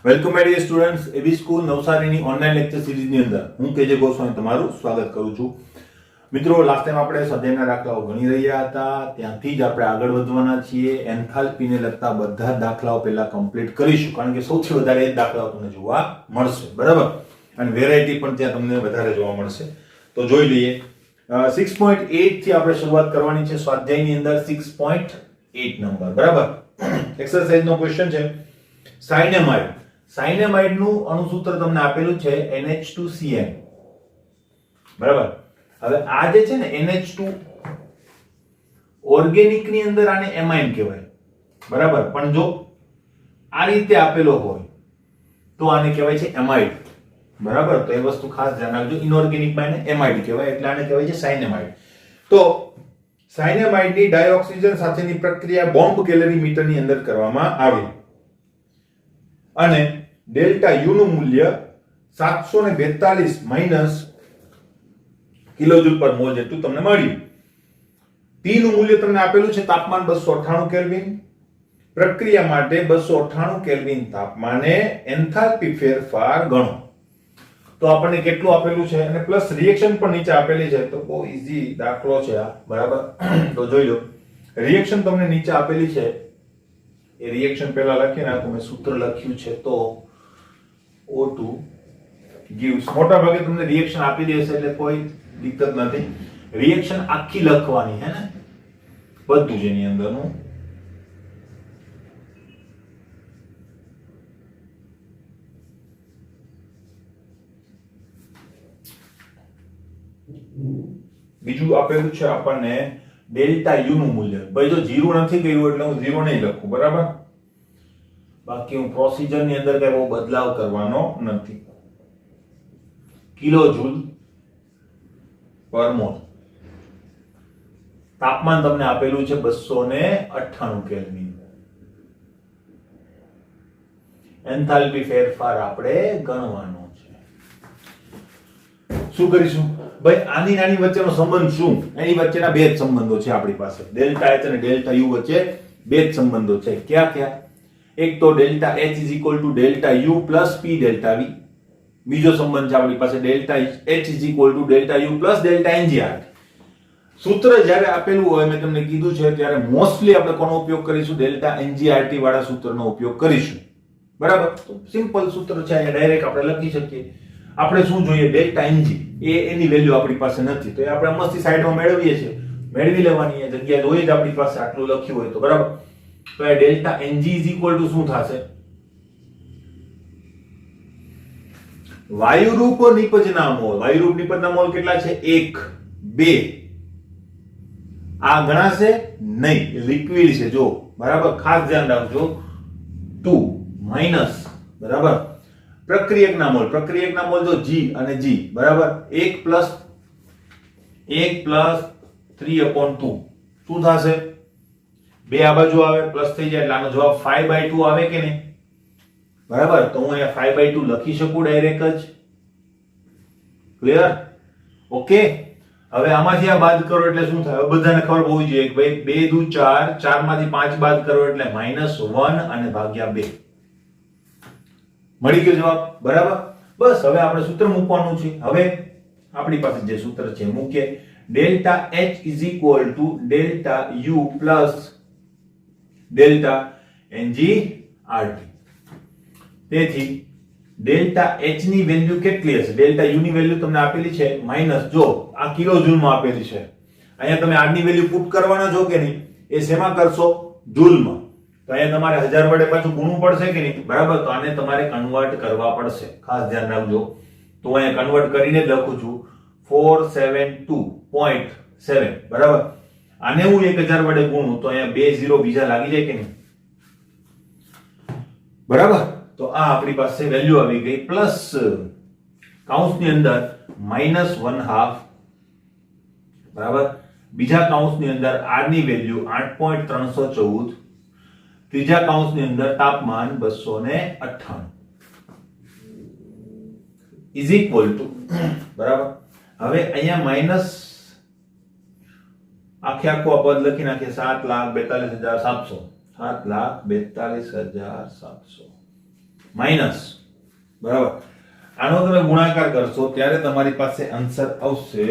Welcome my dear students, એવી school નવસારીની online lecture સિરીઝની અંદર હું કેજે ગોસ્વામી તમારું સ્વાગત કરું છું. મિત્રો, લાસ્ટ ટાઈમ આપણે સ્વાધ્યાયના દાખલાઓ ગણી રહ્યા હતા, ત્યાંથી જ આપણે આગળ વધવાના છીએ. એન્થાલ્પીને લગતા બધા દાખલાઓ પહેલા કમ્પ્લીટ કરીશું, કારણ કે સૌથી વધારે એ દાખલાઓ તમને જોવા મળશે, બરાબર? અને વેરાયટી પણ ત્યાં તમને વધારે જોવા મળશે. તો જોઈ લઈએ. 6.8 થી આપણે શરૂઆત કરવાની છે સ્વાધ્યાયની અંદર. 6.8 નંબર, બરાબર? એક્સરસાઇઝ નો ક્વેશ્ચન છે સાયનેમાઇડ. સાયનેમાઇડ નું અણુસૂત્ર તમને આપેલું છે NH2Cl, બરાબર? હવે આ જે છે ને NH2 ઓર્ગેનિક ની અંદર આને એમાઇન કહેવાય, બરાબર? પણ જો આ રીતે આપેલો હોય તો આને કહેવાય છે એમાઇડ, બરાબર? તો એ વસ્તુ ખાસ ધ્યાન રાખજો. ઇનઓર્ગેનિક માં એને એમાઇડ કહેવાય, એટલે આને કહેવાય છે સાયનેમાઇડ. તો સાયનેમાઇડ ની ડાયોક્સિજન સાથેની પ્રક્રિયા બોમ્બ કેલરીમીટર ની અંદર કરવામાં આવી અને ડેલ્ટા યુ નું મૂલ્ય 742 માઈનસ કિલોજૂલ પર મોલ જેટલું તમને મળ્યું. P નું મૂલ્ય તમને આપેલું છે તાપમાન 298 કેલ્વિન. પ્રક્રિયા માટે 298 કેલ્વિન તાપમાને એન્થાલ્પી ફેરફાર ગણો. તો આપણને કેટલું આપેલું છે અને પ્લસ રિએક્શન પણ નીચે આપેલી છે. તો બહુ ઈઝી દાખલો છે આ, બરાબર? તો જોઈ લો, રિએક્શન તમને નીચે આપેલી છે. એ રિએક્શન પહેલા લખી નાખો. મેં સૂત્ર લખ્યું છે તો O2 gives, મોટા ભાગે તમને રિએક્શન આપી દેશે એટલે કોઈ દિક્કત નથી. રિએક્શન આખી લખવાની હે ને, બધું જ એની અંદરનું. બીજું આપેલું છે આપણને ડેલ્ટા યુ નું મૂલ્ય. ભાઈ જો 0 નથી કર્યું એટલે હું 0 નહીં લખું, બરાબર? બાકી હું પ્રોસિજર ની અંદર કઈ બહુ બદલાવ કરવાનો નથી. કિલોજૂલ પર મોલ. તાપમાન તમને આપેલું છે 298 કેલ્વિન. એન્થાલ્પી ફેરફાર આપણે ગણવાનો છે. શું કરીશું ભાઈ? આની નાની વચ્ચેનો સંબંધ શું? એની વચ્ચેના બે જ સંબંધો છે આપણી પાસે. ડેલ્ટા H અને ડેલ્ટા U વચ્ચે બે જ સંબંધો છે. ક્યાં ક્યાં? એક તો delta H delta U P delta V. બીજો સંબંધ છે આપણી પાસે delta H delta U delta NgR. સૂત્ર જ્યારે આપેલું હોય, મેં તમને કીધું છે, ત્યારે મોસ્ટલી આપણે કોનો ઉપયોગ કરીશું? ડેલ્ટા NgRT વાળા સૂત્રનો ઉપયોગ કરીશું, બરાબર? તો સિમ્પલ સૂત્ર છે, અહીંયા ડાયરેક્ટ આપણે લખી શકીએ. આપણે શું જોઈએ? Delta Ng. એની વેલ્યુ આપણી પાસે નથી, તો એ આપણે મસ્તી સાઈડમાં મેળવીએ છીએ, મેળવી લેવાની. એ જગ્યા જોઈએ જ આપણી પાસે આટલું લખ્યું હોય તો, બરાબર? તો એ ડેલ્ટા Ng શું થશે? વાયુરૂપ નિપજના મોલ. વાયુરૂપ નિપજના મોલ કેટલા છે? 1, 2. આ ગણાશે નહીં, લિક્વિડ છે જો, બરાબર? ખાસ ધ્યાન રાખજો. 2 માઈનસ, બરાબર? પ્રક્રિયકના મોલ. પ્રક્રિયકના મોલ જો G અને G, બરાબર? 1 પ્લસ 3/2 શું થશે? 2 આ બાજુ આવે, પ્લસ થઈ જાય એટલે આનો જવાબ 5/2 આવે કે નહીં? બરાબર? તો હું અહીંયા 5/2 લખી શકું ડાયરેક્ટ જ. ક્લિયર? ઓકે. હવે આમાંથી આ બાદ કરો એટલે શું થાય? બધાને ખબર હોવી જોઈએ કે ભાઈ 2 દુ 4, 4 માંથી 5 બાદ કરો એટલે -1 અને ભાગ્યા 2. મળી ગયો જવાબ, બરાબર? બસ હવે આપણે સૂત્ર મૂકવાનું છે. હવે આપણી પાસે જે સૂત્ર છે મૂકીએ. Delta H delta U delta NgRT. તેથી ડેલ્ટા H ની વેલ્યુ કેટલી હશે? ડેલ્ટા U ની વેલ્યુ તમને આપેલી છે માઈનસ, જો આ કિલોજૂલ માં આપેલી છે. અહીંયા તમે r ની વેલ્યુ પુટ કરવાના છો કે નહીં? એ શેમાં કરશો? જૂલમાં. તો અહીંયા તમારે 1000 વડે પાછું ગુણવું પડશે કે નહીં? બરાબર? તો આને તમારે કન્વર્ટ કરવા પડશે, ખાસ ધ્યાન રાખજો. તો અહીંયા કન્વર્ટ કરીને જ લખું છું 472.7, બરાબર? આને હું 1000 વડે ગુણું તો અહીંયા 2 0 બીજા લાગી જાય કે નહીં? બરાબર? તો આ આપણી પાસે વેલ્યુ આવી ગઈ. પ્લસ કૌંસની અંદર -1/2, બરાબર? બીજા કૌંસની અંદર r ની વેલ્યુ 8.314, ત્રીજા કૌંસની અંદર તાપમાન 298 ઇઝ ઇક્વલ ટુ, બરાબર? હવે અહીંયા માઈનસ આખે આખું આ પદ લખી નાખીએ 7,42,700. 7,42,700. માઇનસ, બરાબર. આનો તમે ગુણાકાર કરશો ત્યારે તમારી પાસે આન્સર આવશે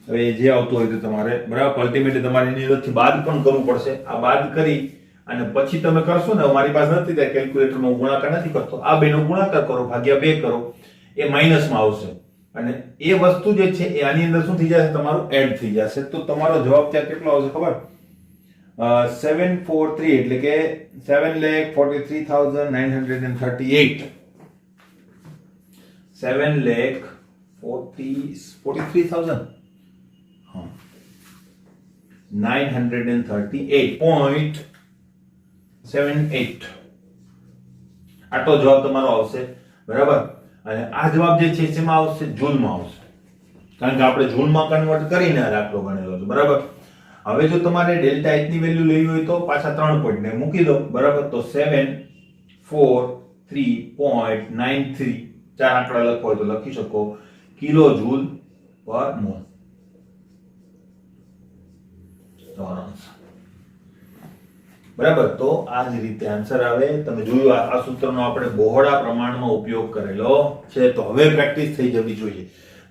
હવે જે આવતું હોય તો તમારે, બરાબર, અલ્ટિમેટલી તમારે એની અંદરથી બાદ પણ કરવું પડશે. આ બાદ કરી અને પછી તમે કરશો ને, મારી પાસે નથી ત્યાં કેલ્ક્યુલેટરમાં ગુણાકાર નથી કરતો, આ બેનો ગુણાકાર કરો ભાગ્યા 2 કરો, એ માઇનસમાં આવશે અને એ વસ્તુ જે છે એ આની અંદર શું થઈ જશે, તમારું એડ થઈ જશે. તો તમારો જવાબ ત્યાં કેટલો આવશે ખબર? 743 એટલે કે 7,43,938. 7,43,000 938.78 આટલો જવાબ તમારો આવશે, બરાબર. અને આ જવાબ જે છે શેમાં આવશે? જૂલમાં આવશે, કારણ કે આપણે જૂલમાં કન્વર્ટ કરીને આ દાખલો ગણેલો છે, બરાબર. હવે જો તમારે ડેલ્ટા એચ ની વેલ્યુ લેવી હોય તો પાછા 3 પોઈન્ટ ને મૂકી દો, બરાબર. તો 743.93 ચાર આંકડા લખો હોય તો લખી શકો કિલો જૂલ પર મોલ. બરાબર. તો આ જ રીતે આન્સર આવે. તમે જોયું આ સૂત્રનો આપણે બહોળા પ્રમાણમાં ઉપયોગ કરેલો છે. તો હવે પ્રેક્ટિસ થઈ જવી જોઈએ.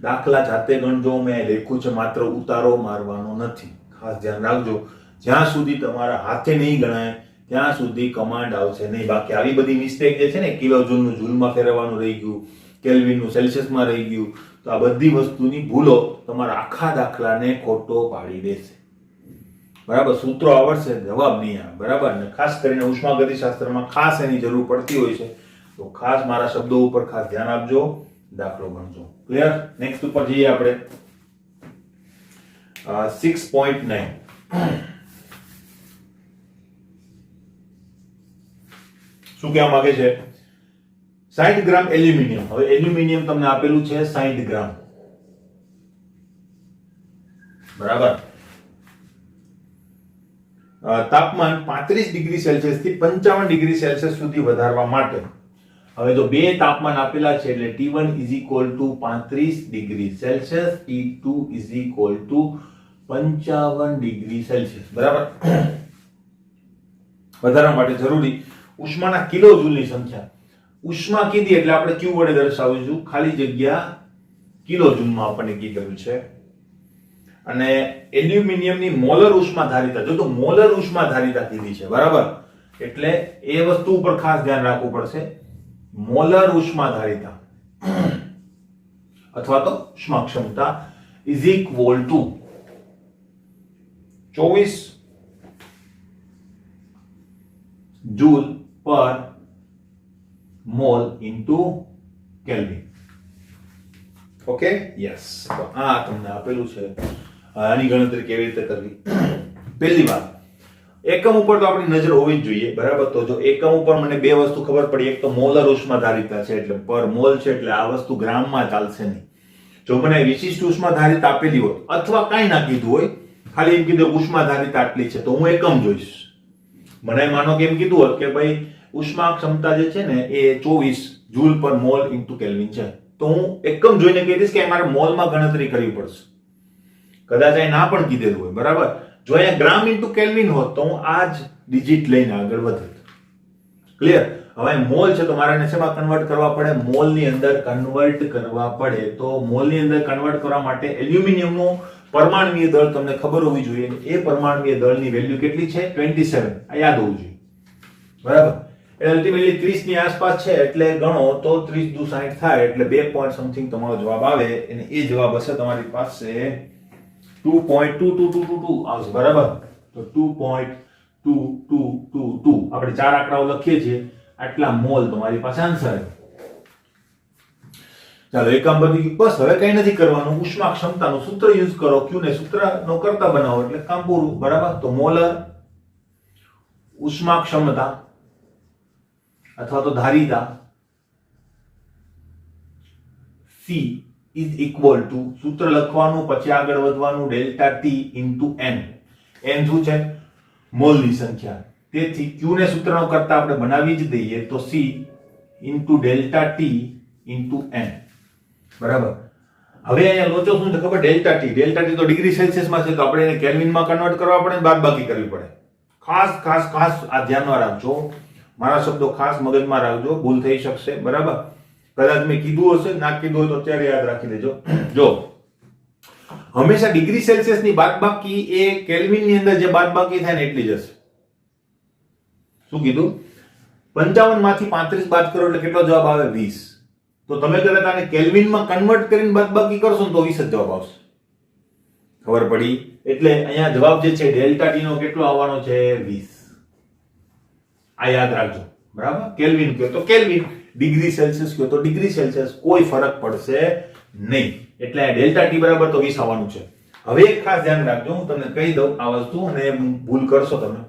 દાખલા જાતે ગણજો, મેં લખ્યું છે, માત્ર ઉતારો મારવાનો નથી, ખાસ ધ્યાન રાખજો. જ્યાં સુધી તમારા હાથે નહીં ગણાય ત્યાં સુધી કમાન્ડ આવશે નહીં. બાકી આવી બધી મિસ્ટેક જે છે ને, કિલો જૂલનું જૂલમાં ફેરવવાનું રહી ગયું, કેલ્વિનનું સેલ્સિયસમાં રહી ગયું, તો આ બધી વસ્તુની ભૂલો તમારા આખા દાખલાને ખોટો પાડી દેશે, બરાબર. સૂત્રો આવડશે, જવાબ નહીં આવે, બરાબર. ને ખાસ કરીને ઉષ્માગતિશાસ્ત્રમાં ખાસ એની જરૂર પડતી હોય છે, તો ખાસ મારા શબ્દો ઉપર ખાસ ધ્યાન આપજો, દાખલો ગણજો. ક્લિયર? નેક્સ્ટ ઉપર જઈએ આપણે. 6.9 શું કહેવા માંગે છે? 60 ગ્રામ એલ્યુમિનિયમ. હવે એલ્યુમિનિયમ તમને આપેલું છે 60 ગ્રામ, બરાબર. તાપમાન 35 ડિગ્રી સેલ્સિયસ થી 55 ડિગ્રી સેલ્સિયસ સુધી વધારવા માટે, હવે જો બે તાપમાન આપેલા છે એટલે T1 35 degree Celsius, T2 55 degree Celsius, બરાબર. વધારવા માટે જરૂરી ઉષ્માના કિલો જૂલની સંખ્યા. ઉષ્મા કીધી એટલે આપણે Q વડે દર્શાવીશું, ખાલી જગ્યા કિલો જૂલમાં આપણને કીધેલું છે. અને એલ્યુમિનિયમની મોલર ઉષ્માધારિતા, જો તો મોલર ઉષ્માધારિતા કીધી છે, બરાબર. એટલે એ વસ્તુ ઉપર ખાસ ધ્યાન રાખવું પડશે. મોલર ઉષ્માધારિતા અથવા તો ઉષ્મા ક્ષમતા ઇઝ ઇક્વલ ટુ 24 જૂલ પર mall into kelvin. Okay, yes. તો આ તમને આપેલું છે. આની ગણતરી કેવી રીતે કરવી? પહેલી વાત, એકમ ઉપર તો આપણી નજર હોવી જ જોઈએ, બરાબર. તો જો એકમ ઉપર મને બે વસ્તુ ખબર પડી, એક તો મોલર ઉષ્માધારિતા છે એટલે પર મોલ છે, એટલે આ વસ્તુ ગ્રામમાં ચાલશે નહીં. જો મને વિશિષ્ટ ઉષ્માધારિતા આપેલી હોય અથવા કાંઈ ના કીધું હોય, ખાલી એમ કીધું ઉષ્માધારિતા આટલી છે, તો હું એકમ જોઈશ. મને માનો કે એમ કીધું હોત કે ભાઈ ઉષ્મા ક્ષમતા જે છે ને એ 24 જૂલ પર મોલ ઇન્ટુ કેલ્વિન છે, તો હું એકમ જોઈને કહી દઈશ કે મારે મોલમાં ગણતરી કરવી પડશે. કદાચ અહીં ના પણ કીધેલું હોય, બરાબર. જો અહીંયા ગ્રામ ઇન્ટુ કેલ્વિન હોત તો હું આ જ ડિજિટ લઈને આગળ વધત. ક્લિયર? હવે મોલ છે તો મારે શેમાં કન્વર્ટ કરવા પડે? મોલની અંદર કન્વર્ટ કરવા પડે. તો મોલની અંદર કન્વર્ટ કરવા માટે એલ્યુમિનિયમનું પરમાણુય દળ તમને ખબર હોવી જોઈએ. એ પરમાણુય દળની વેલ્યુ કેટલી છે? 27. આ યાદ હોવું જોઈએ, બરાબર. એટલે અલ્ટિમેટલી 30 ની આસપાસ છે, એટલે ગણો તો 30 દુ 60 થાય, એટલે 2 પોઈન્ટ સમથિંગ તમારો જવાબ આવે. અને એ જવાબ હશે તમારી પાસે 2.2222 આવશે, બરાબર. તો 2.2222 આપણે ચાર આંકડાઓ લખીએ છીએ, આટલા મોલ તમારી પાસે આન્સર છે. ચાલો, એકમ બની ગયું. બસ હવે કઈ નથી કરવાનું. ઉષ્મા ક્ષમતાનું સૂત્ર યુઝ કરો, Q ને સૂત્રનો કરતા બનાવો એટલે કામ પૂરું, બરાબર. તો મોલર ઉષ્મા ક્ષમતા અથવા તો ધારિતા C is equal to, સૂત્ર લખવાનું પછી આગળ વધવાનું, delta T into N. N શું છે? મોલની સંખ્યા. તેથી Q ને સૂત્રનો કરતા આપણે બનાવી જ દઈએ તો C into delta T into N, બરાબર. હવે અહીંયા લોચો શું છે ખબર? ડેલ્ટા ટી તો ડિગ્રી સેલ્સિયસમાં છે, તો આપણે એને કેલ્વિનમાં કન્વર્ટ કરવા પડે, બાદબાકી કરવી પડે. ખાસ આ ધ્યાનમાં રાખજો, મારા શબ્દો ખાસ મગજમાં રાખજો, ભૂલ થઈ શકશે. બરાબર? કદાચ મેં કીધું હશે, ના કીધું હોય તો અત્યારે યાદ રાખી લેજો. જો હંમેશા ડિગ્રી સેલ્સિયસની બાદબાકી એ કેલ્વિનની અંદર જે બાદબાકી થાય ને એટલી જ હશે. શું કીધું? 55 માંથી 35 બાદ કરો એટલે કેટલો જવાબ આવે? 20. તો તમે કદાચ આને કેલ્વિનમાં કન્વર્ટ કરીને બાદબાકી કરશો ને તો 20 જ જવાબ આવશે. ખબર પડી? એટલે અહીંયા જવાબ જે છે ડેલ્ટા ટી નો કેટલો આવવાનો છે? 20. આ યાદ રાખજો. બરાબર? કેલ્વિન કહો તો કેલ્વિન, ડિગ્રી સેલ્સિયસ કહો તો ડિગ્રી સેલ્સિયસ, કોઈ ફરક પડશે નહીં. એટલે આ ડેલ્ટા ટી બરાબર તો 20 આવવાનું છે. હવે એક ખાસ ધ્યાન રાખજો, હું તમને કહી દઉં આ વસ્તુ અને ભૂલ કરશો તમે.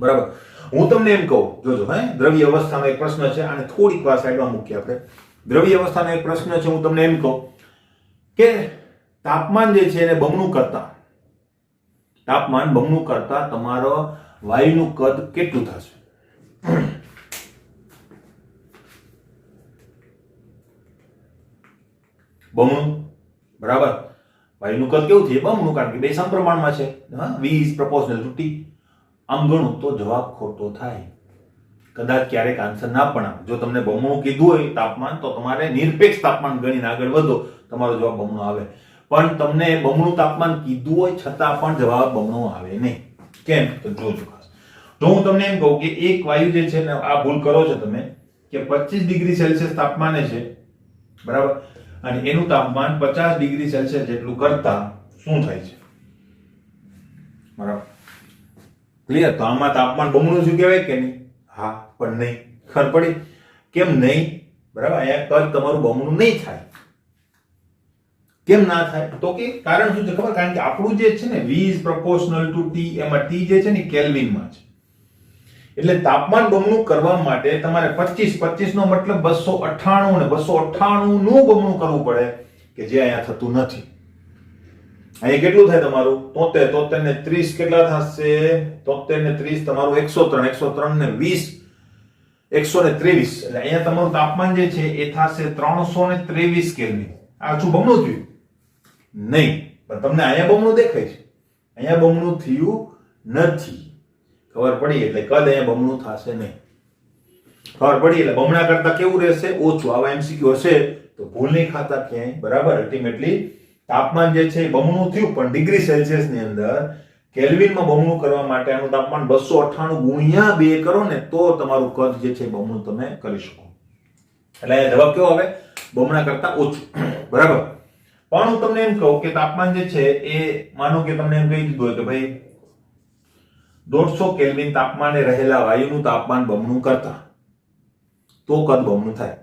બરાબર? હું તમને એમ કહું, જોજો, દ્રવ્ય અવસ્થાનો એક પ્રશ્ન છે, આને થોડીક વાર સાઈડમાં મૂકીએ આપણે. દ્રવ્ય અવસ્થાનો એક પ્રશ્ન છે, હું તમને એમ કહું કે તાપમાન જે છે એને બમણું કરતા તમારો વાયુનું કદ કેટલું થશે? બમણું. બરાબર? વાયુનું કદ કેવું છે? બમણું, કારણ કે બે સમપ્રમાણમાં છે. V is proportional to T. આમ ગણું તો જવાબ ખોટો થાય. કદાચ ક્યારેક આન્સર ના પણ આવે. જો તમને બમણું કીધું હોય તાપમાન, તો તમારે નિરપેક્ષ તાપમાન ગણીને આગળ વધો, તમારો જવાબ બમણો આવે. પણ તમને બમણું તાપમાન કીધું હોય છતાં પણ જવાબ બમણો આવે નહીં. કેમ? તો જોજો ખાસ. જો હું તમને એમ કહું કે એક વાયુ જે છે ને, આ ભૂલ કરો છો તમે, કે 25 ડિગ્રી સેલ્સિયસ તાપમાને છે, બરાબર, અને એનું તાપમાન 50 ડિગ્રી સેલ્સિયસ જેટલું કરતા શું થાય છે? બરાબર? ક્લિયર? તો આમાં તાપમાન બમણું શું કહેવાય કે નહીં? હા, પણ નહીં. ખબર પડી? કેમ નહીં? બરાબર? અહીંયા કદ તમારું બમણું નહીં થાય. કેમ ના થાય? તો કે કારણ શું છે ખબર? કારણ કે આપણું જે છે ને V is proportional to T, એમાં T જે છે ને કેલ્વિનમાં છે. એટલે તાપમાન બમણું કરવા માટે તમારે 25 નો મતલબ 298 ને 298 નું બમણું કરવું પડે, કે જે અહીંયા થતું નથી. અહીંયા કેટલું થાય તમારું? 73 ને 30 કેટલા થશે? 73 ને 30 તમારું 103 ને 20 123. એટલે અહીંયા તમારું તાપમાન જે છે એ થશે 323 કેલ્વિન. આ શું બમણું થયું? નહીં. પણ તમને અહીંયા બમણું દેખાય છે, અહીંયા બમણું થયું નથી. ખબર પડી? એટલે કદ અહીંયા બમણું થશે નહીં. ખબર પડી? એટલે બમણા કરતા કેવું રહેશે? ઓછું. આવા એમસીક્યુ હશે તો ભૂલ નહીં ખાતા ક્યાંય. બરાબર? અલ્ટિમેટલી તાપમાન જે છે બમણું થયું, પણ ડિગ્રી સેલ્સિયસ ની અંદર કેલ્વિનમાં બમણું કરવા માટે આનું તાપમાન 298 ગુણ્યા 2 કરો ને તો તમારું કદ જે છે બમણું તમે કરી શકો. એટલે જવાબ કેવો આવે? બમણા કરતા ઓછું. બરાબર? પણ હું તમને એમ કહું કે તાપમાન જે છે એ, માનો કે તમને એમ કહી દીધું હોય કે ભાઈ 150 કેલ્વિન તાપમાને રહેલા વાયુનું તાપમાન બમણું કરતા, તો કદ બમણું થાય.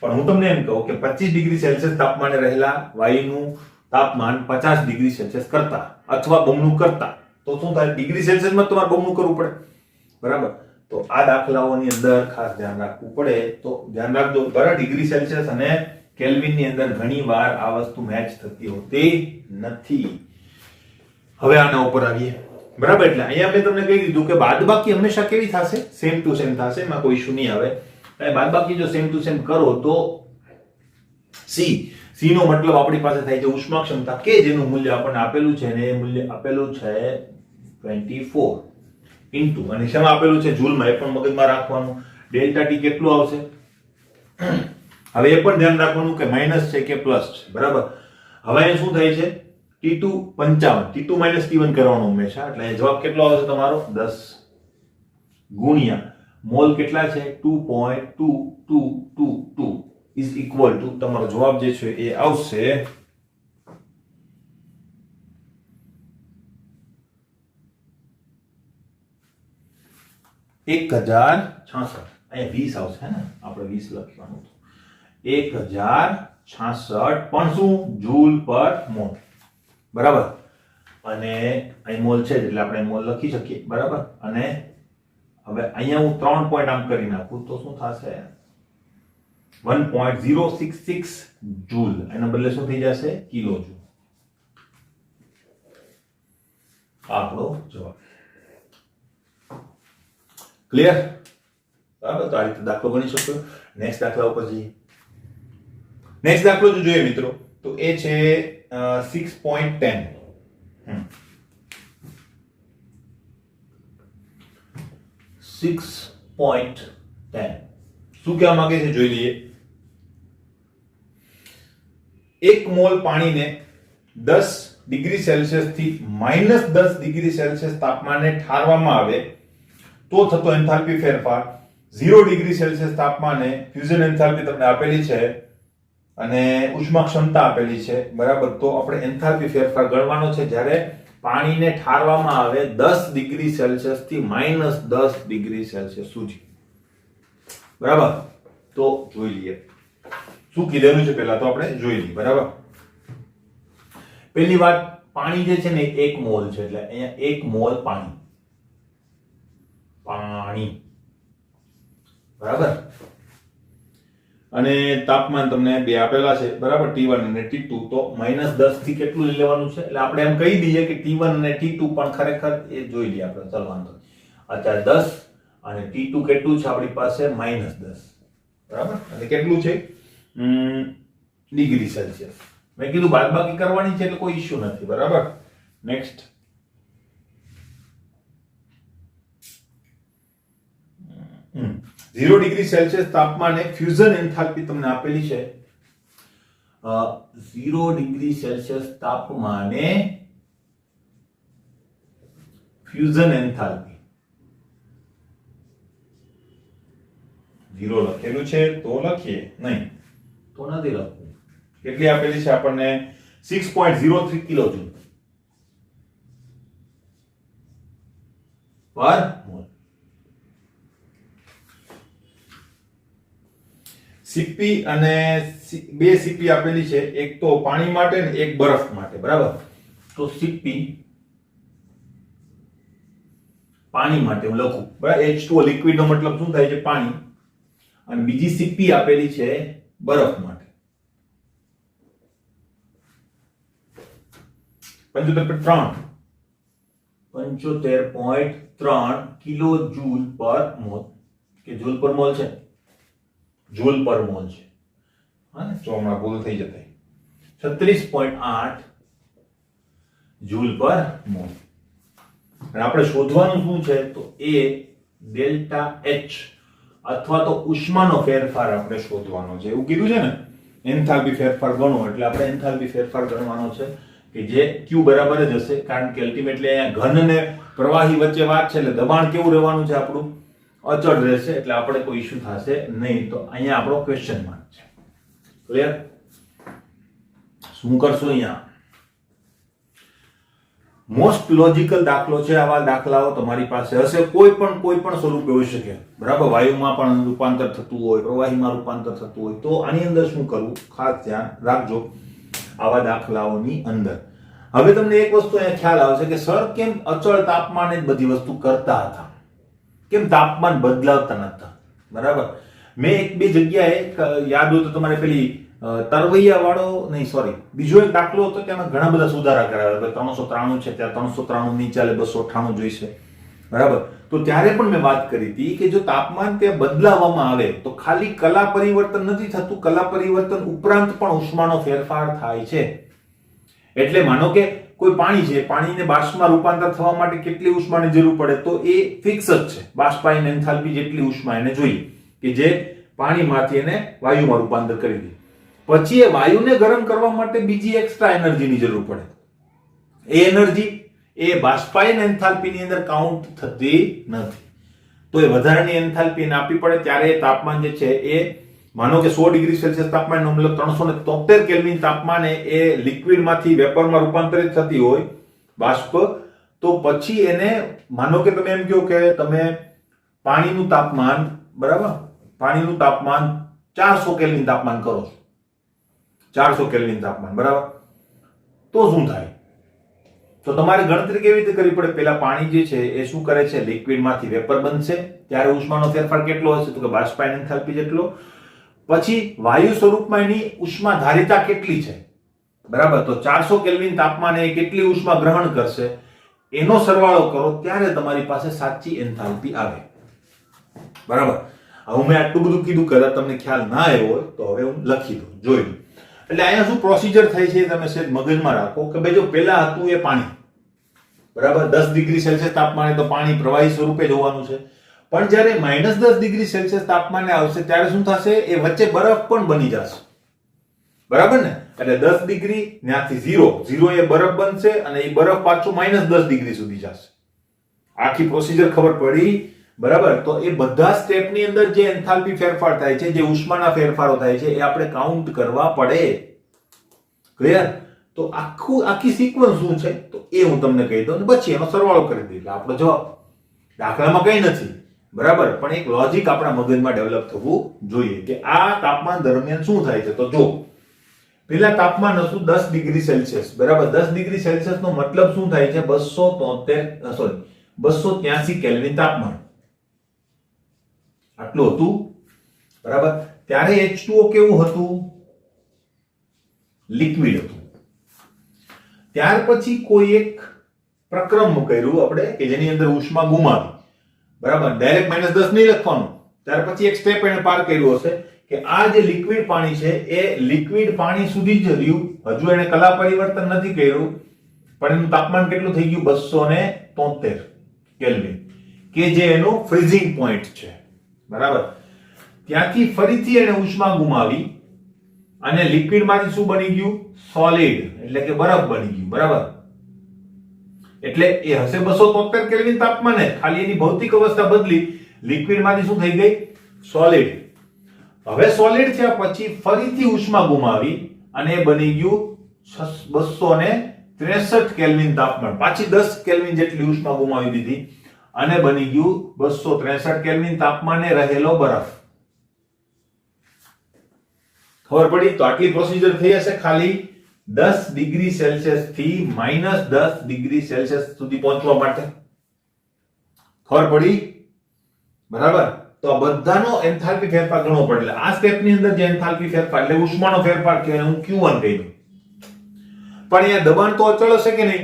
પણ હું તમને એમ કહું કે 25 ડિગ્રી સેલ્સિયસ તાપમાને રહેલા વાયુનું તાપમાન 50 ડિગ્રી સેલ્સિયસ કરતા અથવા બમણું કરતા, તો શું થાય? ડિગ્રી સેલ્સિયસમાં તમારે બમણું કરવું પડે. બરાબર? તો આ દાખલાઓની અંદર ખાસ ધ્યાન રાખવું પડે. તો ધ્યાન રાખજો, બરાબર? ડિગ્રી સેલ્સિયસ અને કેલ્વિનની અંદર ઘણીવાર આ વસ્તુ મેચ થતી હોતી નથી. હવે આના ઉપર આવીએ. બરાબર? એટલે અહીંયા મેં તમને કહી દીધું કે બાદબાકી હંમેશા કેવી થશે? સેમ ટુ સેમ થશે, એમાં કોઈ ઇશ્યુ નહીં આવે. બાદબાકી જો સેમ ટુ સેમ કરો તો C નો મતલબ આપણી પાસે થાય છે ઉષ્મા ક્ષમતા, કે જેનું મૂલ્ય આપણને આપેલું છે ને એ મૂલ્ય આપેલું છે 24 ઇન્ટુ, અને શેમાં આપેલું છે? જૂલમાં. એ પણ મગજમાં રાખવાનું. ડેલ્ટા ટી કેટલું આવશે? હવે એ પણ ધ્યાન રાખવાનું કે માઇનસ છે કે પ્લસ છે. બરાબર? હવે અહીં શું થાય છે? T2 55, T2 minus T1 કરવાનું હંમેશા. એટલે જવાબ કેટલો આવશે તમારો? 10 ગુણ્યા મોલ કેટલા છે? 2.2222 is equal to, તમારો જવાબ જે છે એ આવશે 1066. અહીંયા 20 આવશે ને, આપણે 20 લખવાનું હતું. 1066 પણ શું? જૂલ પર મોલ. બરાબર? અને અહીં મોલ છે એટલે આપણે મોલ લખી શકીએ. બરાબર? અને હવે અહીંયા હું 3 પોઈન્ટ આમ કરી નાખું તો શું થશે? 1.066 જૂલ. એના બદલે શું થઈ જશે? Kilo joule. આપણો જવાબ. ક્લિયર? બરાબર? તો આ રીતે દાખલો ગણી શકો. નેક્સ્ટ દાખલા ઉપર જઈએ. નેક્સ્ટ દાખલો જો જોઈએ મિત્રો, તો એ છે 6.10. 6.10 શું કહેવા માંગે છે જોઈ લઈએ. 1 મોલ પાણીને 10 ડિગ્રી સેલ્સિયસ થી -10 ડિગ્રી સેલ્સિયસ તાપમાને ઠારવામાં આવે તો થતો એન્થાલ્પી ફેરફાર 0 ડિગ્રી સેલ્સિયસ તાપમાને ફ્યુઝન એન્થાલ્પી તમને આપેલી છે અને ઉષ્મા ક્ષમતા આપેલી છે, બરાબર. તો આપણે એન્થાલ્પી ફેરફાર ગણવાનો છે જ્યારે પાણીને ઠારવામાં આવે 10 ડિગ્રી સેલ્સિયસ થી -10 ડિગ્રી સેલ્સિયસ સુધી, બરાબર. તો જોઈ લઈએ શું કીધેલું છે પહેલા તો આપણે જોઈ લઈએ, બરાબર. પહેલી વાત, પાણી જે છે ને 1 મોલ છે, એટલે અહીંયા 1 મોલ પાણી, બરાબર. અને તાપમાન તમને બે આપેલા છે, બરાબર, T1 અને T2. તો -10 થી કેટલું લેવાનું છે, એટલે આપણે એમ કહી દઈએ કે T1 અને T2 પણ ખરેખર એ જોઈ લઈએ આપણે. ચાલો વાંધો અત્યારે 10 અને T2 કેટલું છે આપણી પાસે -10, બરાબર. અને કેટલું છે ડિગ્રી સેલ્સિયસ. મેં કીધું બાદબાકી કરવાની છે એટલે કોઈ ઇશ્યુ નથી, બરાબર. નેક્સ્ટ, -0 ડિગ્રી સેલ્સિયસ તાપમાને ફ્યુઝન એન્થાલ્પી તમને આપેલી છે. 0 ડિગ્રી સેલ્સિયસ તાપમાને ફ્યુઝન એન્થાલ્પી 0 લખેલું છે તો લખીએ, નહીં તો નથી લખવું. કેટલી આપેલી છે આપણને? 6.03 કિલોજૂલ પર મોલ. સીપી અને બે સીપી આપેલી છે, એક તો પાણી માટે ને એક બરફ માટે, બરાબર. તો સીપી પાણી માટે હું લખું, બરાબર. H2O લિક્વિડ નો મતલબ શું થાય છે? પાણી. અને બીજી સીપી આપેલી છે બરફ માટે. 75.3 કિલો જૂલ પર મોલ, કે જૂલ પર મોલ છે, જૂલ પર મોલ છે, હા ને, તો હમણાં ભૂલ થઈ જશે. 36.8 જૂલ પર મોલ. અને આપણે શોધવાનું શું છે? તો એ ડેલ્ટા H અથવા તો ઉષ્માનો ફેરફાર આપણે શોધવાનો છે, એવું કીધું છે ને. એન્થાલ્પી ફેરફાર ગણો એટલે આપણે એન્થાલ્પી ફેરફાર ગણવાનો છે કે જે Q બરાબર જ હશે, કારણ કે અલ્ટિમેટલી અહીંયા ઘન ને પ્રવાહી વચ્ચે વાત છે એટલે દબાણ કેવું રહેવાનું છે? આપણું અચળ રહેશે, એટલે આપણે કોઈ ઇશ્યુ થશે નહીં. તો અહીંયા આપણો ક્વેશ્ચન માર્ક છે. ક્લિયર? શું કરશું અહીંયા? મોસ્ટ લોજિકલ દાખલો છે. આવા દાખલાઓ તમારી પાસે હશે, કોઈ પણ સ્વરૂપે હોઈ શકે, બરાબર. વાયુમાં પણ રૂપાંતર થતું હોય, પ્રવાહીમાં રૂપાંતર થતું હોય, તો આની અંદર શું કરવું ખાસ ધ્યાન રાખજો આવા દાખલાઓની અંદર. હવે તમને એક વસ્તુ અહીંયા ખ્યાલ આવશે કે સર કેમ અચળ તાપમાને જ બધી વસ્તુ કરતા હતા, કેમ તાપમાન બદલાવતા નતા, બરાબર. મેં એક બે જગ્યાએ યાદ હોય તો તમારે પેલી તરવૈયા વાળો નહીં, સોરી, બીજો એક દાખલો હતો કે એમાં ઘણા બધા સુધારા કરાવ્યા. 393 છે, ત્યાં 393 નહીં ચાલે, 298 જોઈશે, બરાબર. તો ત્યારે પણ મેં વાત કરી હતી કે જો તાપમાન ત્યાં બદલાવવામાં આવે તો ખાલી કલા પરિવર્તન નથી થતું, કલા પરિવર્તન ઉપરાંત પણ ઉષ્માનો ફેરફાર થાય છે. એટલે માનો કે કોઈ પાણી છે, પાણીને બાષ્પમાં રૂપાંતર થવા માટે કેટલી ઉષ્માની જરૂર પડે? તો એ ફિક્સ જ છે, બાષ્પાયન એન્થાલ્પી જેટલી ઉષ્મા એને જોઈએ કે જે પાણીમાંથી એને વાયુમાં રૂપાંતર કરી દે. પછી એ વાયુને ગરમ કરવા માટે બીજી એક્સ્ટ્રા એનર્જીની જરૂર પડે. એ એનર્જી એ બાષ્પાયન એન્થાલ્પીની અંદર કાઉન્ટ થતી નથી. તો એ વધારાની એન્થાલ્પી એને આપવી પડે. ત્યારે એ તાપમાન જે છે એ માનો કે 100 ડિગ્રી સેલ્સિયસ તાપમાન, મતલબ 373 કેલ્વિન તાપમાને એ લિક્વિડમાંથી વેપરમાં રૂપાંતરિત થતી હોય બાષ્પ, તો પછી એને માનો કે તમે એમ કહો કે તમે પાણીનું તાપમાન, બરાબર, પાણીનું તાપમાન 400 કેલ્વિન તાપમાન કરો છો, 400 કેલ્વિન તાપમાન, બરાબર. તો શું થાય? તો તમારે ગણતરી કેવી રીતે કરવી પડે? પેલા પાણી જે છે એ શું કરે છે? લિક્વિડમાંથી વેપર બનશે, ત્યારે ઉષ્માનો ફેરફાર કેટલો હશે? તો કે બાષ્પાયન એન્થાલ્પી જેટલો. પછી વાયુ સ્વરૂપમાં એની ઉષ્મા ધારિતા કેટલી છે, બરાબર. તો 400 કેલ્વિન તાપમાને કેટલી ઉષ્મા ગ્રહણ કરશે એનો સરવાળો કરો, ત્યારે તમારી પાસે સાચી એન્થાલ્પી આવે, બરાબર. હવે મેં આટલું બધું કીધું, કદાચ તમને ખ્યાલ ના આવ્યો હોય તો હવે હું લખી દઉં, જોઈ લો. એટલે અહીંયા શું પ્રોસિજર થાય છે તમે સેજ મગજમાં રાખો કે ભાઈ જો પહેલા હતું એ પાણી, બરાબર, 10 ડિગ્રી સેલ્સિયસ તાપમાને તો પાણી પ્રવાહી સ્વરૂપે જ હોવાનું છે. પણ જ્યારે -10 ડિગ્રી સેલ્સિયસ તાપમાને આવશે ત્યારે શું થશે? એ વચ્ચે બરફ પણ બની જશે, બરાબર ને? એટલે 10 ડિગ્રી ત્યાંથી 0 એ બરફ બનશે અને એ બરફ પાછું -10 ડિગ્રી સુધી જશે. આખી પ્રોસિજર ખબર પડી, બરાબર? તો એ બધા સ્ટેપની અંદર જે એન્થાલ્પી ફેરફાર થાય છે, જે ઉષ્માના ફેરફારો થાય છે, એ આપણે કાઉન્ટ કરવા પડે. ક્લિયર? તો આખી સિક્વન્સ શું છે તો એ હું તમને કહી દઉં અને પછી એનો સરવાળો કરી દઈએ એટલે આપણો જવાબ. દાખલામાં કંઈ નથી, બરાબર, પણ એક લોજિક આપણા મગજમાં ડેવલપ થવું જોઈએ કે આ તાપમાન દરમિયાન શું થાય છે. તો જો પેલા તાપમાન હતું 10 ડિગ્રી સેલ્સિયસ, બરાબર. 10 ડિગ્રી સેલ્સિયસ નો મતલબ શું થાય છે? 283 કેલ્વિન તાપમાન આટલું હતું, બરાબર. ત્યારે H2O કેવું હતું? લિક્વિડ હતું. ત્યાર પછી કોઈ એક પ્રક્રમ કર્યું આપણે કે જેની અંદર ઉષ્મા ગુમાવી, બરાબર. ડાયરેક્ટ -10 નહીં લખવાનું. ત્યાર પછી એક સ્ટેપ એને પાર કર્યું હશે કે આ જે લિક્વિડ પાણી છે એ લિક્વિડ પાણી સુધી જ રહ્યું, હજુ એને કલા પરિવર્તન નથી કર્યું, પણ એનું તાપમાન કેટલું થઈ ગયું? 273 કેલ્વિન, કે જે એનો ફ્રીઝિંગ પોઈન્ટ છે, બરાબર. ત્યાંથી ફરીથી એને ઉષ્મા ગુમાવી અને લિક્વિડમાંથી શું બની ગયું? સોલિડ, એટલે કે બરફ બની ગયું, બરાબર. એટલે એ હશે 273 કેલ્વિન તાપમાને, ખાલી એની ભૌતિક અવસ્થા બદલી, લિક્વિડમાંથી શું થઈ ગઈ? સોલિડ. હવે સોલિડ થયા પછી ફરીથી ઉષ્મા ગુમાવી અને એ બની ગયું 263 કેલ્વિન તાપમાન. પાછી 10 કેલ્વિન જેટલી ઉષ્મા ગુમાવી દીધી અને બની ગયું 263 કેલ્વિન તાપમાને રહેલો બરફ. ખબર પડી? તો આટલી પ્રોસિજર થઈ હશે ખાલી 10 ડિગ્રી સેલ્સિયસ થી -10 ડિગ્રી સેલ્સિયસ સુધી પહોંચવા માટે. ખબર પડી? બરાબર. તો આ બધાનો એન્થાલ્પી ફેરફાર ગણવો પડે. એટલે આ સ્ટેપની અંદર જે એન્થાલ્પી ફેરફાર એટલે ઉષ્માનો ફેરફાર કહેવાય, હું Q1 કહી દઉં. પણ અહીંયા દબાણ તો અચળ હશે કે નહીં?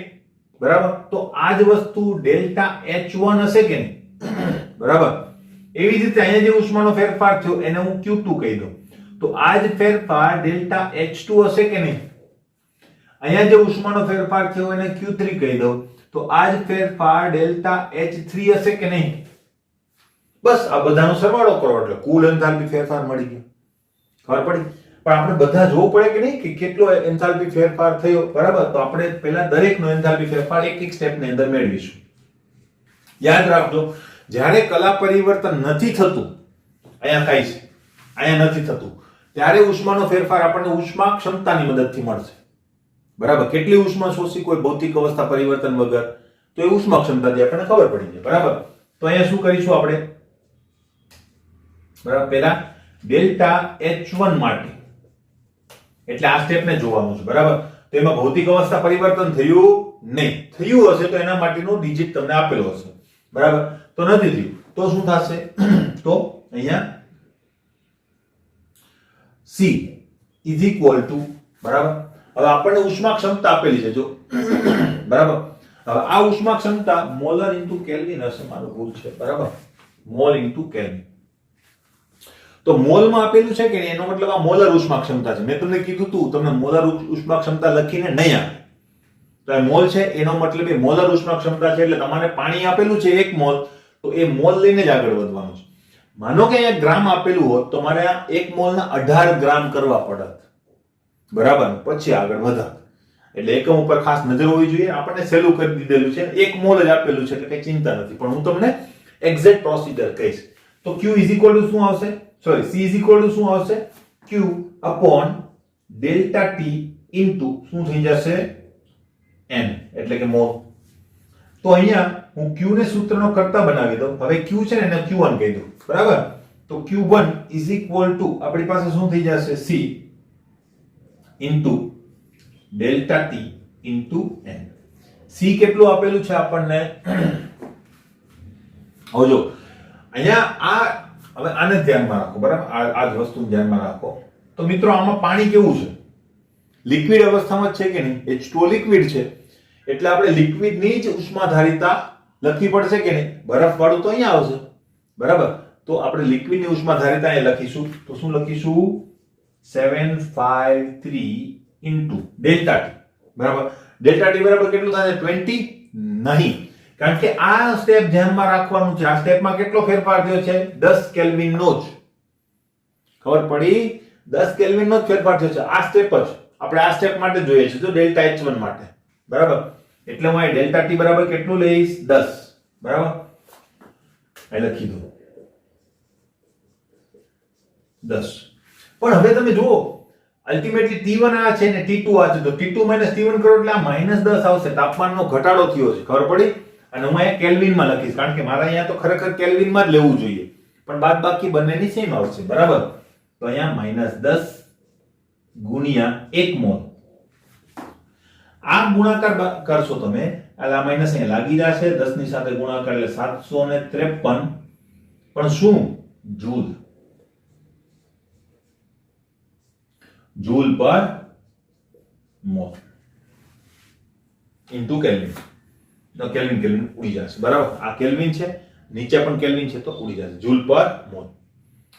બરાબર. તો આ જ વસ્તુ ડેલ્ટા H1 હશે કે નહીં? બરાબર. એવી જ રીતે અહીંયા જે ઉષ્માનો ફેરફાર થયો એને હું Q2 કહી દઉં. તો આ જ ફેરફાર ડેલ્ટા H2 હશે કે નહીં? અહીંયા જે ઉષ્માનો ફેરફાર થયો એને Q3 કહી દઉં. તો આ જ ફેરફાર ડેલ્ટા H3 હશે કે નહીં? બસ આ બધાનો સરવાળો કરો એટલે કુલ એન્થાલ્પી ફેરફાર મળી ગયો. ખબર પડી? પણ આપણે બધા જોવું પડે કે નહીં કે કેટલો એન્થાલ્પી ફેરફાર થયો, બરાબર. તો આપણે પહેલા દરેકનો એન્થાલ્પી ફેરફાર એક સ્ટેપની અંદર મેળવીશું. યાદ રાખજો, જ્યારે કલા પરિવર્તન નથી થતું, અહીંયા થાય છે, અહીંયા નથી થતું, ત્યારે ઉષ્માનો ફેરફાર આપણને ઉષ્મા ક્ષમતાની મદદથી મળશે, બરાબર. કેટલી ઉષ્મા શોષી કોઈ ભૌતિક અવસ્થા પરિવર્તન વગર, તો એ ઉષ્મા ક્ષમતાથી આપણને ખબર પડી જાય, બરાબર. તો અહીંયા શું કરીશું આપણે? બરાબર. પહેલા ડેલ્ટા H1 માટે એટલે આ સ્ટેપને જોવાનું છે, બરાબર. તો એમાં ભૌતિક અવસ્થા પરિવર્તન થયું નહીં. થયું હશે તો એના માટેનું ડિજિટ તમને આપેલો હશે, બરાબર. તો નથી થયું તો શું થશે? તો અહીંયા C ઇઝ ઇક્વલ ટુ, બરાબર. હવે આપણને ઉષ્મા ક્ષમતા આપેલી છે જો, બરાબર. હવે આ ઉષ્મા ક્ષમતા મોલર ઇન્ટુ કેલ્વિન હશે, મારો ભૂલ છે, બરાબર. Mall into kelvin. તો મોલમાં આપેલું છે કે એનો મતલબ આ મોલર ઉષ્મા ક્ષમતા છે. મેં તમને કીધું તું તમને મોલર ઉષ્મા ક્ષમતા લખીને નહીં આવે. તો એ મોલ છે એનો મતલબ એ મોલર ઉષ્મા ક્ષમતા છે. એટલે તમારે પાણી આપેલું છે 1 મોલ, તો એ મોલ લઈને જ આગળ વધવાનું છે. માનો કે અહીંયા ગ્રામ આપેલું હોત તો મારે આ 1 મોલના 18 ગ્રામ કરવા પડત, બરાબર. પછી આગળ વધત. એટલે એકમ ઉપર ખાસ નજર હોવી જોઈએ. આપણને સહેલું કરી દીધેલું છે, 1 મોલ જ આપેલું છે એટલે કઈ ચિંતા નથી. પણ હું તમને એક્ઝેક્ટ પ્રોસિજર કહીશ. તો Q ઇઝ ઇક્વલ ટુ શું આવશે? Sorry, C is equal two શું આવશે? Q upon delta T into શું થઈ જશે? N, એટલે કે મોલ. તો અહીંયા હું Q ને સૂત્રનો કર્તા બનાવી દઉં. હવે Q છે ને એને Q1 કહી દઉં, બરાબર. તો Q1 ઇઝ ઇક્વલ ટુ આપણી પાસે શું થઈ જશે? C into delta T into N. C કેટલું આપેલું છે આપણને? હવે જો અહીંયા હવે આને ધ્યાનમાં રાખો, બરાબર. આ જ વસ્તુને ધ્યાનમાં રાખો. તો મિત્રો આમાં પાણી કેવું છે? લિક્વિડ અવસ્થામાં છે કે નહીં? H2O લિક્વિડ છે એટલે આપણે લિક્વિડની જ ઉષ્માધારિતા લખવી પડશે કે નહીં? બરફ વાળું તો અહીંયા આવશે, બરાબર. તો આપણે લિક્વિડની ઉષ્માધારિતા અહીંયા લખીશું. તો શું લખીશું? 753 ઇન્ટુ ડેલ્ટા ટી, બરાબર. ડેલ્ટા ટી બરાબર કેટલું થાય? 20 નહીં, કારણ કે આ સ્ટેપ ધ્યાનમાં રાખવાનું છે. આ સ્ટેપમાં કેટલો ફેરફાર થયો છે? 10 કેલ્વિન નો જ. ખબર પડી? 10 કેલ્વિન નો જ ફેરફાર થયો છે. આ સ્ટેપ જ આપણે આ સ્ટેપ માટે જોઈએ છે, જો ડેલ્ટા H1 માટે, બરાબર. એટલે હું આ ડેલ્ટા ટી બરાબર કેટલું લઈશ? 10, બરાબર. અહીં લખી દો 10. પણ હવે તમે જુઓ, અલ્ટિમેટલી T1 આ છે ને T2 આ છે, તો T2 - T1 કરો એટલે આ -10 આવશે. તાપમાનનો ઘટાડો થયો છે, ખબર પડી? અને હું અહીંયા કેલ્વિનમાં લખીશ, કારણ કે મારા અહીંયા તો ખરેખર કેલ્વિનમાં જ લેવું જોઈએ, પણ બાદ બાકી બંનેની સેમ આવશે, બરાબર. તો અહીંયા -10 ગુણ્યા 1 મોલ. આ ગુણાકાર કરશો તમે એટલે આ માઈનસ અહીંયા લાગી જશે, 10 ની સાથે ગુણાકાર એટલે 753. પણ શું? જૂલ. જૂલ પર મોલ ઇન્ટુ કેલ્વિન. તો કેલ્વિન ઉડી જશે, બરાબર. આ કેલ્વિન છે, નીચે પણ કેલ્વિન છે, તો ઉડી જશે. જૂલ પર મોલ.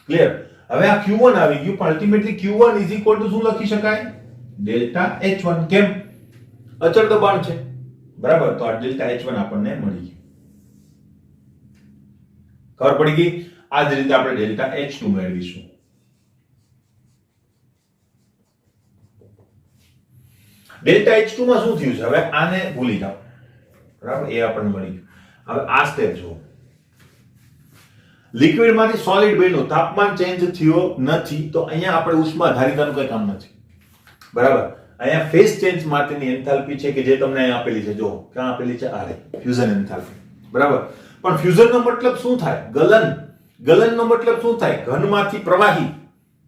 ક્લિયર? હવે આ Q1 આવી ગયું, પણ ultimately Q1 is equal two શું લખી શકાય? Delta H1. કેમ? અચળ દબાણ છે, બરાબર. તો આ ડેલ્ટા H1 આપણને મળી ગયું. ખબર પડી ગઈ? આ જ રીતે આપણે ડેલ્ટા H2 મેળવીશું. ડેલ્ટા H2 માં શું થયું છે? હવે આને ભૂલી જાઓ, બરાબર. એ આપણને મળી ગયું. હવે આ સ્ટેપ જુઓ. લિક્વિડ માંથી સોલિડ બન્યું, તાપમાન ચેન્જ થયો નથી, તો અહીંયા આપણે ઉષ્માધારિતાનું કોઈ કામ નથી, બરાબર. અહીંયા ફેઝ ચેન્જ માટેની એન્થાલ્પી છે કે જે તમને અહીં આપેલી છે. જો ક્યાં આપેલી છે? આરે ફ્યુઝન એન્થાલ્પી, બરાબર. પણ ફ્યુઝનનો મતલબ શું થાય? ગલન. ગલનનો મતલબ શું થાય? ઘનમાંથી પ્રવાહી.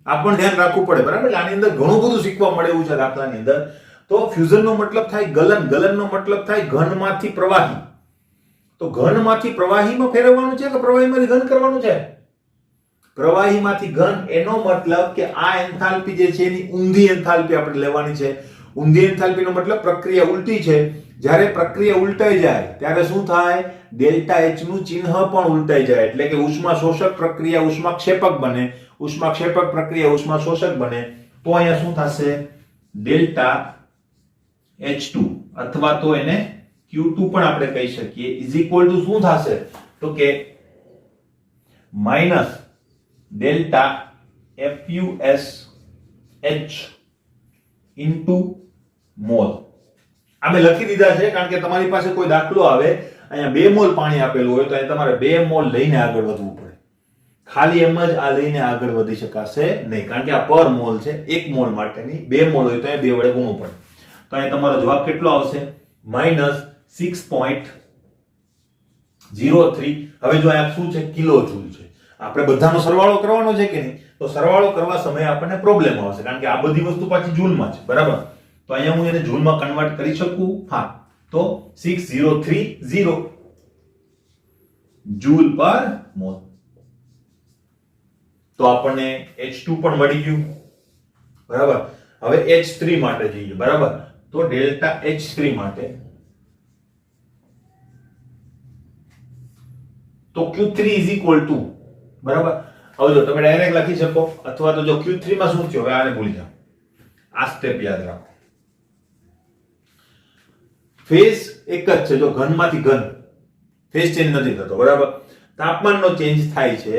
આ પણ ધ્યાન રાખવું પડે, બરાબર. આની અંદર ઘણું બધું શીખવા મળે એવું છે દાખલાની અંદર. તો ફ્યુઝનનો મતલબ થાય ગલન, ગલનનો મતલબ થાય ઘનમાંથી પ્રવાહી. તો ઘનમાંથી પ્રવાહીમાં ફેરવવાનું છે કે પ્રવાહીમાંથી ઘન કરવાનું છે? પ્રવાહીમાંથી ઘન. એનો મતલબ કે આ એન્થાલ્પી જે છે એની ઊંધી એન્થાલ્પી આપણે લેવાની છે. ઊંધી એન્થાલ્પીનો મતલબ પ્રક્રિયા ઉલટી છે. જ્યારે પ્રક્રિયા ઉલટાઈ જાય ત્યારે શું થાય? ડેલ્ટા H નું ચિહ્ન પણ ઉલટાઈ જાય, એટલે કે ઉષ્મા શોષક પ્રક્રિયા ઉષ્માક્ષેપક બને, ઉષ્માક્ષેપક પ્રક્રિયા ઉષ્મા શોષક બને. તો અહીંયા શું થશે? ડેલ્ટા H2 અથવા તો એને Q2 પણ આપણે કહી શકીએ, ઇઝ ઇક્વલ ટુ શું થશે? તો કે minus delta FUSH into mall. આ મેં લખી દીધા છે કારણ કે તમારી પાસે કોઈ દાખલો આવે, અહીંયા 2 મોલ પાણી આપેલું હોય તો અહીં તમારે 2 મોલ લઈને આગળ વધવું પડે. ખાલી એમ જ આ લઈને આગળ વધી શકાશે નહીં, કારણ કે આ પર મોલ છે. 1 મોલ માટેની 2 મોલ હોય તો અહીં 2 વડે ગુણવું પડે. તો અહીં તમારો જવાબ કેટલો આવશે? -6.03. હવે જો આ શું છે? કિલો જૂલ છે. આપણે બધાનો સરવાળો કરવાનો છે કે નહીં? તો સરવાળો કરવા સમયે આપણને પ્રોબ્લેમ આવશે, કારણ કે આ બધી વસ્તુ પાછી જૂલમાં છે, બરાબર. તો અહીંયા હું એને જૂલમાં કન્વર્ટ કરી શકું? હા. તો 6030 જૂલ પર મોલ. તો આપણને H2 પણ મળી ગયું, બરાબર. હવે H3 માટે જઈએ, બરાબર. તો ડેલ્ટા H3 માટે તો Q3 ઇઝ ઇક્વલ ટુ, બરાબર. હવે જો તમે ડાયરેક્ટ લખી શકો, અથવા તો જો Q3 માં શું થયું? હવે આને ભૂલી જાઓ, આ સ્ટેપ યાદ રાખો. ફેઝ એક જ છે. જો ઘનમાંથી ઘન ફેઝ ચેન્જ નથી થતો, બરાબર. તાપમાનનો ચેન્જ થાય છે,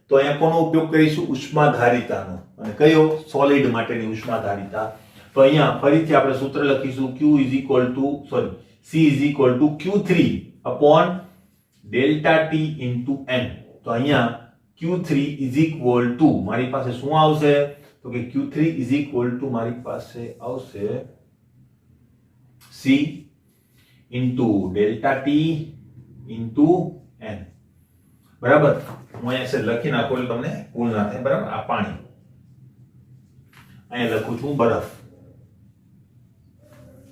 તો અહીંયા કોનો ઉપયોગ કરીશું? ઉષ્માધારિતાનો. અને કયો? સોલિડ માટેની ઉષ્માધારિતા. તો અહીંયા ફરીથી આપણે સૂત્ર લખીશું C is equal two Q3 upon delta T into N. તો અહીંયા Q3 ઇઝ ઇક્વલ ટુ મારી પાસે શું આવશે? તો કે Q3 ઇઝ ઇક્વલ ટુ મારી પાસે આવશે C into delta T into N, બરાબર. હું અહીંયા લખી નાખું એટલે તમને ભૂલ ના થાય, બરાબર. આ પાણી, અહીંયા લખું છું બરફ,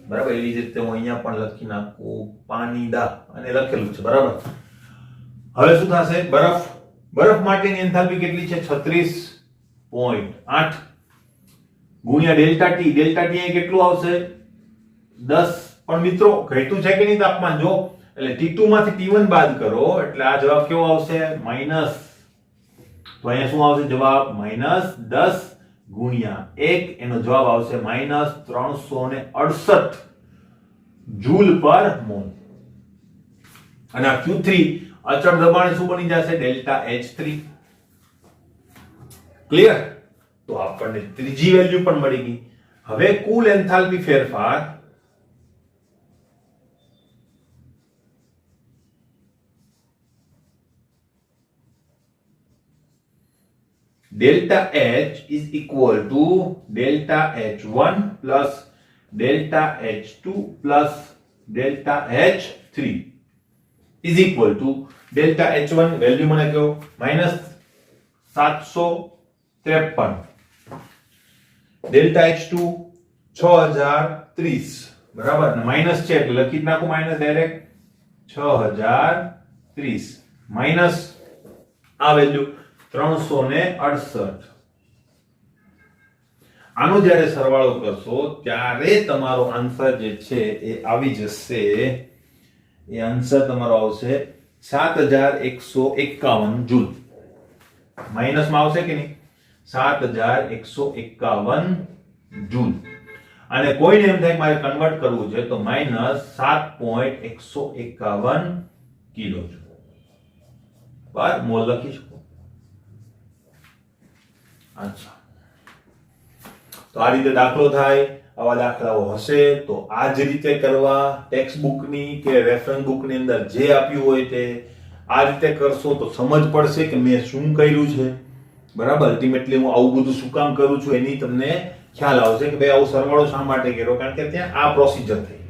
બરાબર. એવી જ રીતે હું અહીંયા પણ લખી નાખું પાણીદા, અને લખેલું છે, બરાબર. હવે શું થશે? બરફ. બરફ માટેની એન્થાલ્પી કેટલી છે? 36.8 ગુણ્યા ડેલ્ટા T. ડેલ્ટા T અહીં કેટલું આવશે? 10. પણ મિત્રો ઘટ્યું છે કે નહીં તાપમાન? જો એટલે T2 માંથી T1 બાદ કરો એટલે આ જવાબ કેવો આવશે? માઈનસ. તો અહીંયા શું આવશે જવાબ? -10 ગુણ્યા 1, એનો જવાબ આવશે -368 જૂલ પર મોલ. અને આ Q3 અચળ દબાણ શું બની જશે? Delta H3. ક્લિયર? તો આપણને ત્રીજી વેલ્યુ પણ મળી ગઈ. હવે કુલ એન્થાલ્પી ફેરફાર delta H is equal to delta H1 plus delta H2 plus delta H3 is equal to delta H1 value મને કહો -753, delta H2 6030, બરાબર ને માઈનસ છે એટલે લખી જ નાખું માઈનસ ડાયરેક્ટ 6030 માઈનસ આ વેલ્યુ 368. આનો જ્યારે સરવાળો કરશો ત્યારે તમારો આન્સર જે છે એ આવી જશે. એ આન્સર તમારો આવશે 7151 જૂલ. માઈનસમાં આવશે કે નહીં? 7151 જૂલ. અને કોઈને એમ થાય મારે કન્વર્ટ કરવું છે તો -7.151 કિલો જૂલ પર મોલ લખી શકો. અચ્છા, તો આ રીતે દાખલો થાય. આવા દાખલાઓ હશે તો આ જ રીતે કરવા. ટેક્સ્ટ બુકની કે રેફરન્સ બુકની અંદર જે આપ્યું હોય તે આ રીતે કરશો તો સમજ પડશે કે મેં શું કર્યું છે. બરાબર? અલ્ટિમેટલી હું આવું બધું શું કામ કરું છું એની તમને ખ્યાલ આવશે કે ભાઈ આવો સરવાળો શા માટે કર્યો, કારણ કે ત્યાં આ પ્રોસિજર થઈ.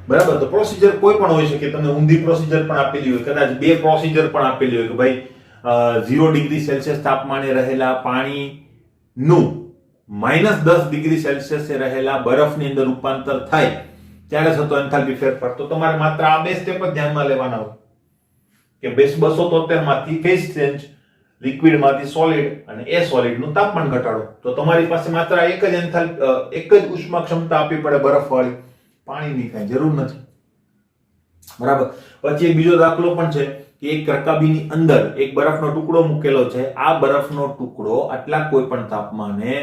બરાબર? તો પ્રોસિજર કોઈ પણ હોઈ શકે. તમને ઊંધી પ્રોસિજર પણ આપેલી હોય, કદાચ બે પ્રોસિજર પણ આપેલી હોય કે ભાઈ 0 ડિગ્રી સેલ્સિયસ તાપમાને રહેલા પાણીનું -10 ડિગ્રી સેલ્સિયસે રહેલા બરફની અંદર રૂપાંતર થાય ત્યારે થતો એન્થાલ્પી ફેરફાર. તો તમારે માત્ર આ બે સ્ટેપ જ ધ્યાનમાં લેવાના હોય કે 273 માંથી ફેઝ ચેન્જ, લિક્વિડ માંથી સોલિડ, અને એ સોલિડ નું તાપમાન ઘટાડો. તો તમારી પાસે માત્ર એક જ એક જ ઉષ્મા ક્ષમતા આપવી પડે બરફવાળી, પાણીની કઈ જરૂર નથી. બરાબર? પછી એક બીજો દાખલો પણ છે કે એક રકાબીની અંદર એક બરફનો ટુકડો મૂકેલો છે. આ બરફનો ટુકડો આટલા કોઈ પણ તાપમાને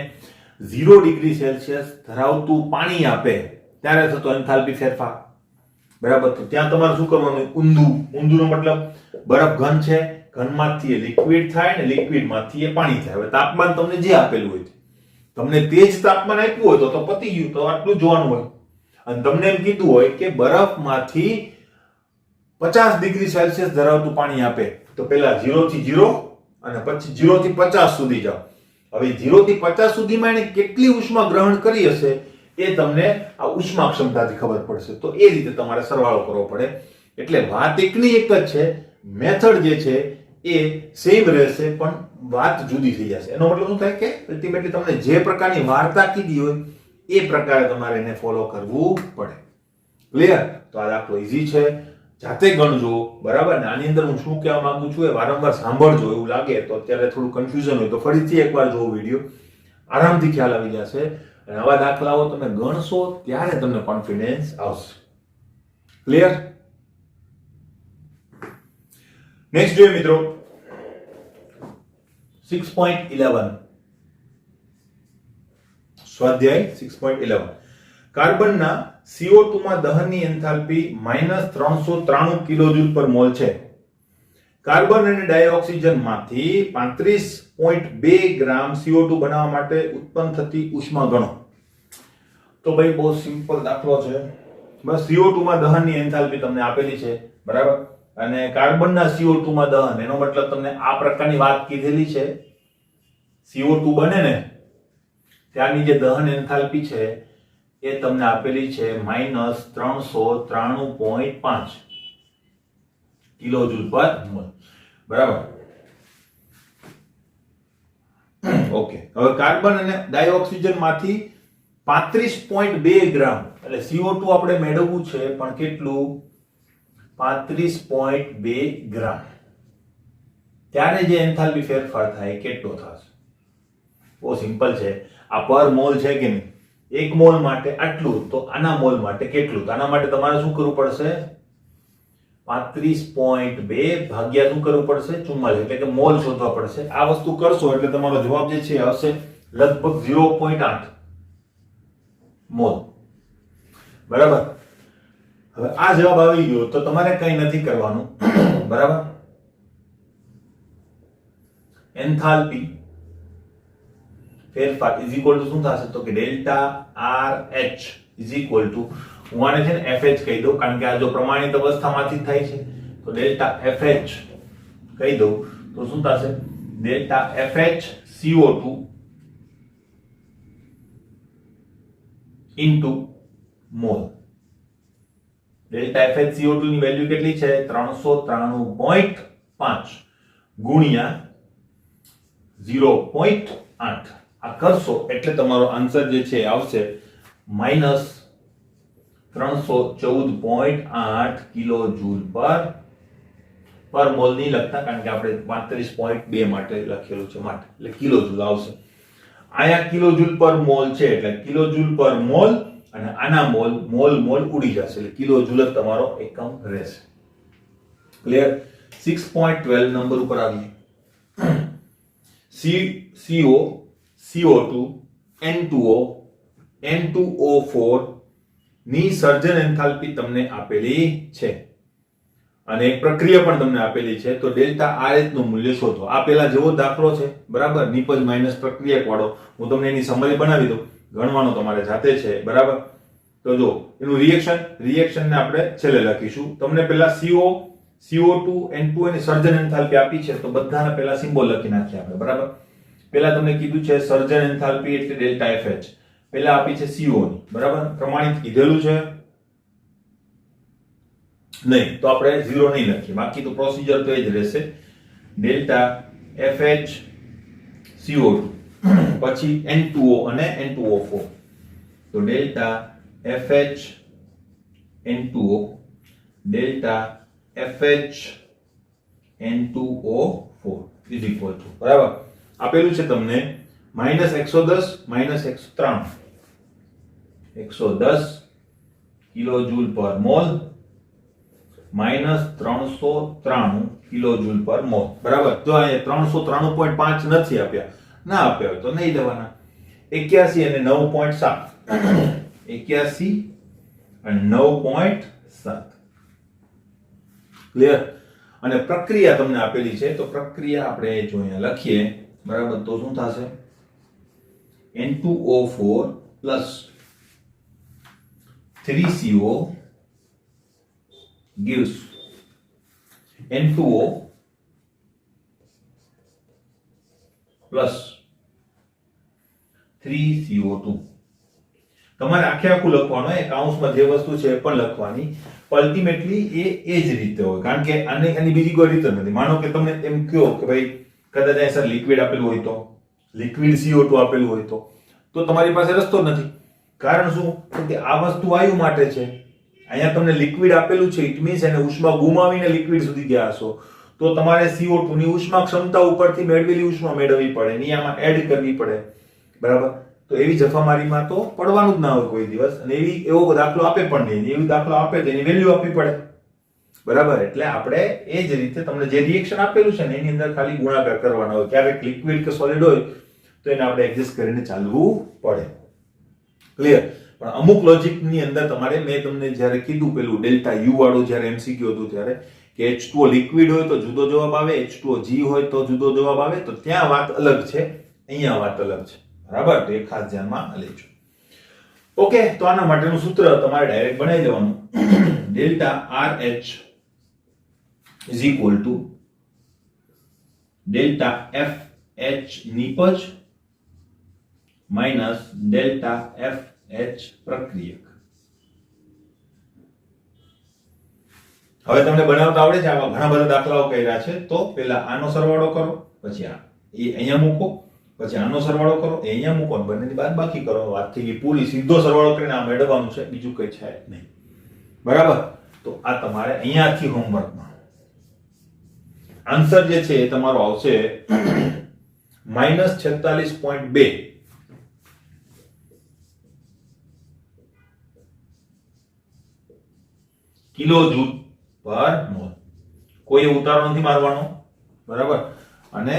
0 ડિગ્રી સેલ્સિયસ ધરાવતું પાણી આપે ત્યારે થતો એન્થાલ્પી ફેરફાર. બરાબર? તો ત્યાં તમારે શું કરવાનું? ઊંધુનો મતલબ બરફ ઘન છે, ઘનમાંથી એ લિક્વિડ થાય ને લિક્વિડમાંથી એ પાણી થાય. હવે તાપમાન તમને જે આપેલું હોય તમને તે જ તાપમાન આપ્યું હોય તો પતી ગયું, તો આટલું જોવાનું હોય. અને તમને એમ કીધું હોય કે બરફમાંથી 50 ડિગ્રી સેલ્સિયસ ધરાવતું પાણી આપે તો પહેલા 0 થી 0 અને પછી 0 થી 50 સુધી જાઓ. હવે 0 થી 50 સુધીમાં એને કેટલી ઉષ્મા ગ્રહણ કરી હશે એ તમને આ ઉષ્મા ક્ષમતાથી ખબર પડશે. તો એ રીતે તમારે સરવાળો કરવો પડે. એટલે વાત એકની એક જ છે, મેથડ જે છે એ સેમ રહેશે પણ વાત જુદી થઈ જશે. એનો મતલબ શું થાય કે અલ્ટિમેટલી તમને જે પ્રકારની વાર્તા કીધી હોય એ પ્રકારે તમારે એને ફોલો કરવું પડે. ક્લિયર? તો આ દાખલો ઈઝી છે, જાતે ગણજો. બરાબર ને? આની અંદર હું શું કહેવા માંગુ છું એ વારંવાર સાંભળજો. એવું લાગે તો અત્યારે થોડું કન્ફ્યુઝન હોય તો ફરીથી એકવાર જોવો વિડીયો, આરામથી ખ્યાલ આવી જશે. અને આવા દાખલાઓ તમે ગણશો ત્યારે તમને કોન્ફિડન્સ આવશે. ક્લિયર? નેક્સ્ટ જોઈએ મિત્રો 6.11 સ્વાધ્યાય 6.11 કાર્બનના CO2 માં દહનની એન્થાલ્પી -393 કિલોજૂલ પર મોલ છે. કાર્બન અને ડાયોક્સિજન માંથી 35.2 ગ્રામ CO2 બનાવવા માટે ઉત્પન્ન થતી ઉષ્મા ગણો. તો ભાઈ બહુ સિમ્પલ દાખલો છે. બસ CO2 માં દહનની એન્થાલ્પી તમને આપેલી છે. બરાબર? અને કાર્બનના CO2 માં દહન એનો મતલબ તમને આ પ્રકારની વાત કીધેલી છે. CO2 બને ને ત્યારની જે દહન એન્થાલ્પી છે એ તમને આપેલી છે -393.5 કિલોજૂલ પર મોલ. બરાબર? ઓકે. હવે કાર્બન અને ડાયોક્સિજન માંથી 35.2 ગ્રામ એટલે CO2 આપણે મેળવવું છે પણ કેટલું? 35.2 ગ્રામ. ત્યારે જે એન્થાલ્પી ફેરફાર થાય કેટલો થશે? બહુ સિમ્પલ છે. આ પર મોલ છે કે નહીં? એક મોલ માટે આટલું, તો આના મોલ માટે કેટલું? તો આના માટે તમારે શું કરવું પડશે? 35.2 ભાગ્યા શું કરવું પડશે? 44, એટલે કે મોલ શોધવા પડશે. આ વસ્તુ કરશો એટલે તમારો જવાબ જે છે હશે લગભગ 0.8 મોલ. બરાબર. હવે આ જવાબ આવી ગયો તો તમારે કંઈ નથી કરવાનું. બરાબર. એન્થાલ્પી ફેરફાર ઇઝ ઇક્વલ ટુ શું થશે તો કે delta R H is equal to, હું આને છે ને FH કહી દઉં કારણ કે આ જો પ્રમાણિત અવસ્થામાંથી જ થાય છે, તો ડેલ્ટા FH કહી દઉં તો શું થશે delta FH CO2 into mall. Delta FH CO2 ની વેલ્યુ કેટલી છે 393.5 ગુણ્યા 0.8. આ કરશો એટલે તમારો આન્સર જે છે આવશે -314.8 કિલો જૂલ પર મોલ ની લખતા, કારણ કે આપણે 35.2 માટે લખેલું છે માટે એટલે કિલો જૂલ આવશે. આયા કિલો જૂલ પર મોલ છે એટલે કિલો જૂલ પર મોલ, અને આના મોલ ઉડી જશે એટલે કિલો જૂલ જ તમારો એકમ રહેશે. ક્લિયર? 6.12 નંબર ઉપર આવીએ. CO CO2 N2O N2O4 ની સર્જન એન્થાલ્પી તમને આપેલી છે અને એક પ્રક્રિયા પણ તમને આપેલી છે, તો ડેલ્ટા RH નું મૂલ્ય શોધો. આ પેલા જેવો દાખલો છે, બરાબર, નિપજ માઈનસ પ્રક્રિયક વાળો. હું તમને એની સમરી બનાવી દઉં, ગણવાનો તમારે જાતે છે, બરાબર. તો જો એનું રિએક્શન ને આપણે છેલ્લે લખીશું. તમને પેલા CO2 N2O ની સર્જન એન્થાલ્પી આપી છે, તો બધાના પેલા સિમ્બોલ લખી નાખીએ આપણે, બરાબર. પેલા તમને કીધું છે સર્જન એન્થાલ્પી એટલે ડેલ્ટા FH. પેલા આપી છે CO ની, બરાબર, પ્રમાણિત કીધેલું છે નહીં તો આપણે 0 નહીં લખીએ, બાકી તો પ્રોસિજર તો એ જ રહેશે. ડેલ્ટા FH CO2 પછી N2O અને N2O4, તો delta FH N2O delta FH N2O4 is equal two, બરાબર, આપેલું છે તમને -110 કિલો જૂલ પર મોલ -393 કિલો જૂલ પર મોલ, બરાબર. જો અહીંયા 393.5 નથી આપ્યા, ના આપ્યા હોય તો નહીં લેવાના. 81 અને 9.7 81 અને 9.7. ક્લિયર? અને પ્રક્રિયા તમને આપેલી છે, તો પ્રક્રિયા આપણે જો અહીંયા લખીએ, બરાબર, તો શું થશે N2O4 plus 3CO gives N2O plus 3CO2. તમારે આખે આખું લખવાનું, એ કાઉન્સમાં જે વસ્તુ છે એ પણ લખવાની. અલ્ટિમેટલી એ જ રીતે હોય, કારણ કે આની બીજી કોઈ રીત નથી. માનો કે તમને એમ કહો કે ભાઈ કદાચ આ સર લિક્વિડ આપેલું હોય તો, લિક્વિડ CO2 આપેલું હોય તો તમારી પાસે રસ્તો નથી. કારણ શું કે આ વસ્તુ વાયુ માટે છે. અહીંયા તમને લિક્વિડ આપેલું છે, ઇટ મીન્સ એને ઉષ્મા ગુમાવીને લિક્વિડ સુધી ગયા હશો, તો તમારે CO2 ની ઉષ્મા ક્ષમતા ઉપરથી મેળવેલી ઉષ્મા મેળવવી પડે, નિયામાં એડ કરવી પડે, બરાબર. તો એવી જફામારીમાં તો પડવાનું જ ના હોય કોઈ દિવસ, અને એવો દાખલો આપે પણ નહીં. એવી દાખલો આપે તો એની વેલ્યુ આપવી પડે, બરાબર. એટલે આપણે એ જ રીતે તમને જે રિએક્શન આપેલું છે ને એની અંદર ખાલી ગુણાકાર કરવાનો હોય. ક્યારેક લિક્વિડ કે સોલિડ હોય તો એને આપણે એડજસ્ટ કરીને ચાલવું પડે. ક્લિયર? પણ અમુક લોજિક ની અંદર તમારે, મેં તમને જ્યારે કીધું પેલું ડેલ્ટા યુ વાળું જ્યારે MCQ હતું ત્યારે, કે H2O લિક્વિડ હોય તો જુદો જવાબ આવે, H2OG હોય તો જુદો જવાબ આવે, તો ત્યાં વાત અલગ છે, અહીંયા વાત અલગ છે, બરાબર. તો એ ખાસ ધ્યાનમાં લેજો. ઓકે, તો આના માટેનું સૂત્ર તમારે ડાયરેક્ટ બનાવી દેવાનું. Delta RH is equal to delta FH નિપજ માઇનસ ડેલ્ટા FH પ્રક્રિયક. હવે તમને બનાવતા આવડે છે, આવા ઘણા બધા દાખલાઓ કર્યા છે, તો પહેલા આનો સરવાળો કરો, પછી આ એ અહીંયા મૂકો, પછી આનો સરવાળો કરો, એ અહીંયા મૂકો, બંનેની બાદબાકી કરો. વાત થઈ ગઈ પૂરી. સીધો સરવાળો કરીને આ મેળવવાનું છે, બીજું કઈ છે નહીં, બરાબર. તો આ તમારે અહીંયાથી હોમવર્કમાં આન્સર જે છે એ તમારો આવશે -46.2 કિલો જૂલ પર મોલ. કોઈ ઉતારો નથી મારવાનો, બરાબર. અને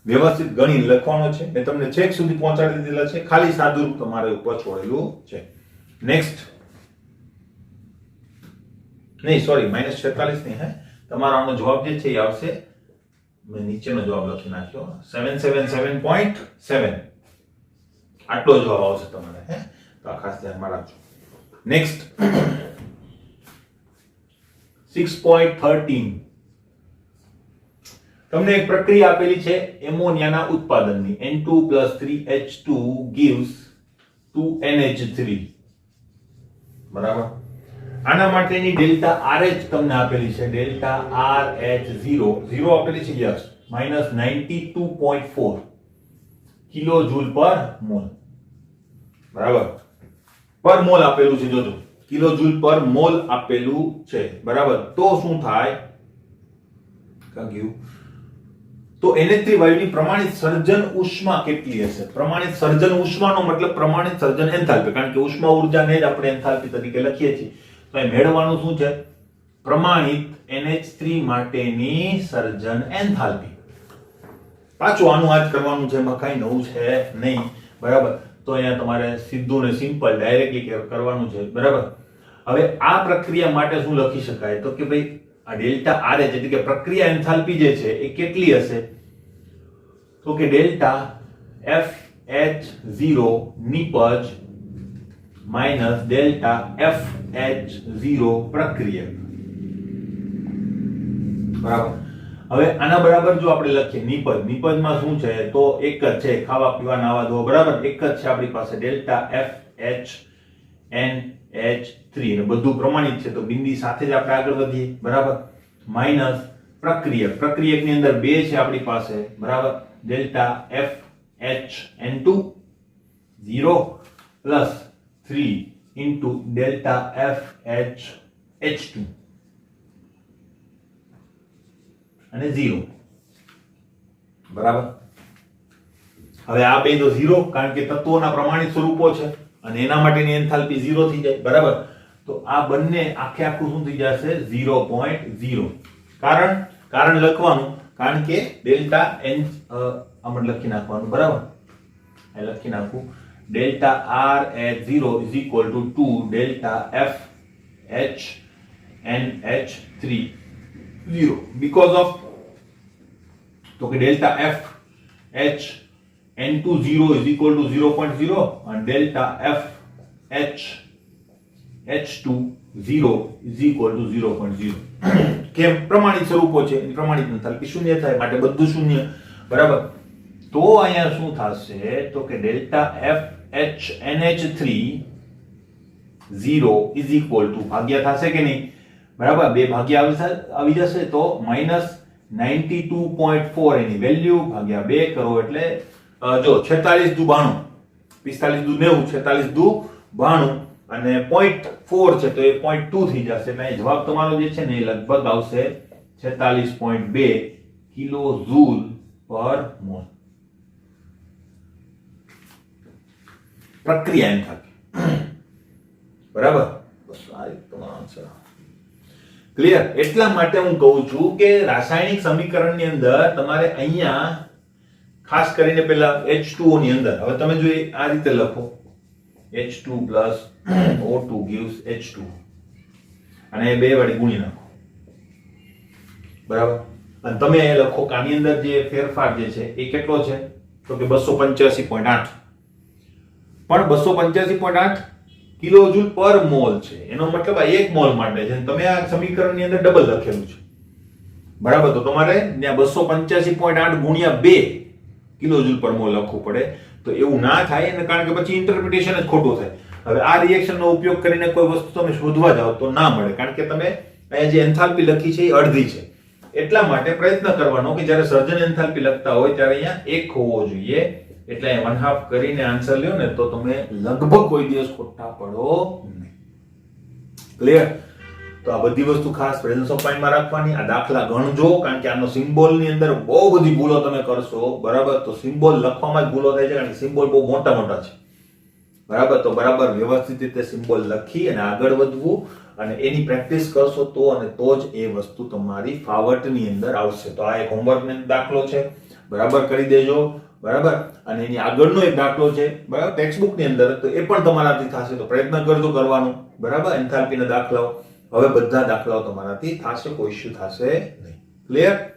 વ્યવસ્થિત ગણી લખવાનો છે. મેં તમને છેક સુધી પહોંચાડી દીધેલા છે, ખાલી સાદુરૂપ તમારે ઉપર છોડેલું છે. નેક્સ્ટ, નહીં સોરી, -46 નહીં, હે તમારો આનો જવાબ જે છે એ આવશે, મેં નીચેનો જવાબ લખી નાખ્યો 777.7, આટલો જવાબ આવશે તમારે, હે તો આ ખાસ ધ્યાનમાં રાખજો. નેક્સ્ટ 6.13, તમને એક પ્રક્રિયા આપેલી છે એમોનિયાના ઉત્પાદનની. N2 + 3H2 gives 2NH3, બરાબર. આના માટેની ડેલ્ટા RH તમને આપેલી છે, ડેલ્ટા RH0 આપેલી છે, યસ, -92.4 કિલોજૂલ પર મોલ, બરાબર. પર મોલ આપેલું છે, જોજો કિલોજૂલ પર મોલ આપેલું છે, બરાબર. તો શું થાય, કહ્યું તો NH3 વાયુની પ્રમાણિત સર્જન ઉષ્મા કેટલી હશે? પ્રમાણિત સર્જન ઉષ્માનો મતલબ પ્રમાણિત સર્જન એન્થાલ્પી, કારણ કે ઉષ્મા ઊર્જાને જ આપણે એન્થાલ્પી તરીકે લખીએ છીએ. તો એ મેળવવાનું શું છે? પ્રમાણિત NH3 માટેની સર્જન એન્થાલ્પી. પાછું આનું આજ કરવાનું છે, એમાં કઈ નવું છે નહીં, બરાબર. તો અહીંયા તમારે સીધું ને સિમ્પલ ડાયરેક્ટલી કરવાનું છે, બરાબર. હવે આ પ્રક્રિયા માટે શું લખી શકાય? તો કે ભાઈ આ ડેલ્ટા RH એટલે કે પ્રક્રિયા એન્થાલ્પી જે છે એ કેટલી હશે? તો કે delta FH0 નિપજ minus delta FH0 પ્રક્રિયક, બરાબર. હવે આના બરાબર જો આપણે લખીએ નિપજમાં શું છે? તો એક જ છે, ખાવા પીવા નાવા ધોવા, બરાબર. એક જ છે આપણી પાસે ડેલ્ટા FHNH3, અને બધું પ્રમાણિત છે તો બિંદી સાથે જ આપણે આગળ વધીએ, બરાબર. માઈનસ પ્રક્રિયકની અંદર 2 છે આપણી પાસે, બરાબર. Delta FHN2 0 plus 3 into delta FHH2 અને 0, બરાબર. હવે આ બે તો 0, કારણ કે તત્વોના પ્રમાણિત સ્વરૂપો છે અને એના માટેની એન્થાલ્પી 0 થઈ જાય, બરાબર. તો આ બંને આખે આખું શું થઈ જશે? 0.0. કારણ લખવાનું, કારણ કે ડેલ્ટા n આમાં લખી નાખવાનું, બરાબર. એ લખી નાખું delta RH0 = 2 delta FHNH3 0, because of તો કે ડેલ્ટા FHN2 0 = 0.0 અને ડેલ્ટા FHH2 0 = 0.0. કેમ? પ્રમાણિત સ્વરૂપો છે, પ્રમાણિત એન્થાલ્પી શૂન્ય થાય, માટે બધું શૂન્ય, બરાબર. તો અહીંયા શું થશે? તો કે ડેલ્ટા FHNH3 0 = ભાગ્યા થશે કે નહીં, બરાબર. 2 ભાગ્યા આવી જશે તો -92.4 એની વેલ્યુ ભાગ્યા 2 કરો એટલે જો 46 દુ 92, 45 દુ 90, 46 દુ 92 અને 0.4 છે તો એ 0.2 થઈ જશે. એટલે જવાબ તમારો જે છે ને એ લગભગ આવશે 46.2 કિલોજૂલ પર મોલ. પ્રક્રિયા એન્થાલ્પી, બરાબર. બસ આ એક તમારો આન્સર. ક્લિયર? એટલા માટે હું કહું છું કે રાસાયણિક સમીકરણની અંદર તમારે અહીંયા ખાસ કરીને પહેલા H2O ની અંદર, હવે તમે જો આ રીતે લખો H2 + O2 gives H2 અને એ 2 વડે ગુણી નાખો, બરાબર. અને તમે એ લખો કે આની અંદર જે ફેરફાર જે છે એ કેટલો છે? તો કે 285.8, પણ 285.8 કિલોજૂલ પર મોલ છે. એનો મતલબ આ 1 મોલ માટે છે. તમે આ સમીકરણની અંદર ડબલ લખેલું છે, બરાબર. તો તમારે ત્યાં 285.8 ગુણ્યા 2 કિલોજૂલ પર મોલ લખવું પડે. તો એવું ના થાય, અને કારણ કે પછી ઇન્ટરપ્રિટેશન જ ખોટું થાય. હવે આ રિએક્શનનો ઉપયોગ કરીને કોઈ વસ્તુ તમે શોધવા જાઓ તો ના મળે, કારણ કે તમે અહીંયા જે એન્થાલ્પી લખી છે એ અડધી છે. એટલા માટે પ્રયત્ન કરવાનો કે જ્યારે સર્જન એન્થાલ્પી લખતા હોય ત્યારે અહીંયા 1 હોવો જોઈએ. એટલે 1/2 કરીને આન્સર લ્યો ને તો તમે લગભગ કોઈ દિવસ ખોટા પડો નહીં. ક્લિયર? તો આ બધી વસ્તુ ખાસ પ્રેઝન્સ ઓફ માઇન્ડમાં રાખવાની. આ દાખલા ગણજો, કારણ કે આનો સિમ્બોલની અંદર બહુ બધી ભૂલો તમે કરશો, બરાબર. તો સિમ્બોલ લખવામાં જ ભૂલો થાય છે, કારણ કે સિમ્બોલ બહુ મોટા મોટા છે, બરાબર. તો બરાબર વ્યવસ્થિત રીતે સિમ્બોલ લખી અને આગળ વધવું, અને એની પ્રેક્ટિસ કરશો તો જ એ વસ્તુ તમારી ફાવટની અંદર આવશે. તો આ એક હોમવર્કનો દાખલો છે. બરાબર કરી દેજો. બરાબર. અને એની આગળનો એક દાખલો છે બરાબર ટેક્સ્ટબુકની અંદર, તો એ પણ તમારાથી થશે, તો પ્રયત્ન કરજો કરવાનો. બરાબર. એન્થાલ્પીના દાખલાઓ, હવે બધા દાખલાઓ તમારાથી થશે, કોઈ ઇશ્યુ થશે નહીં. ક્લિયર?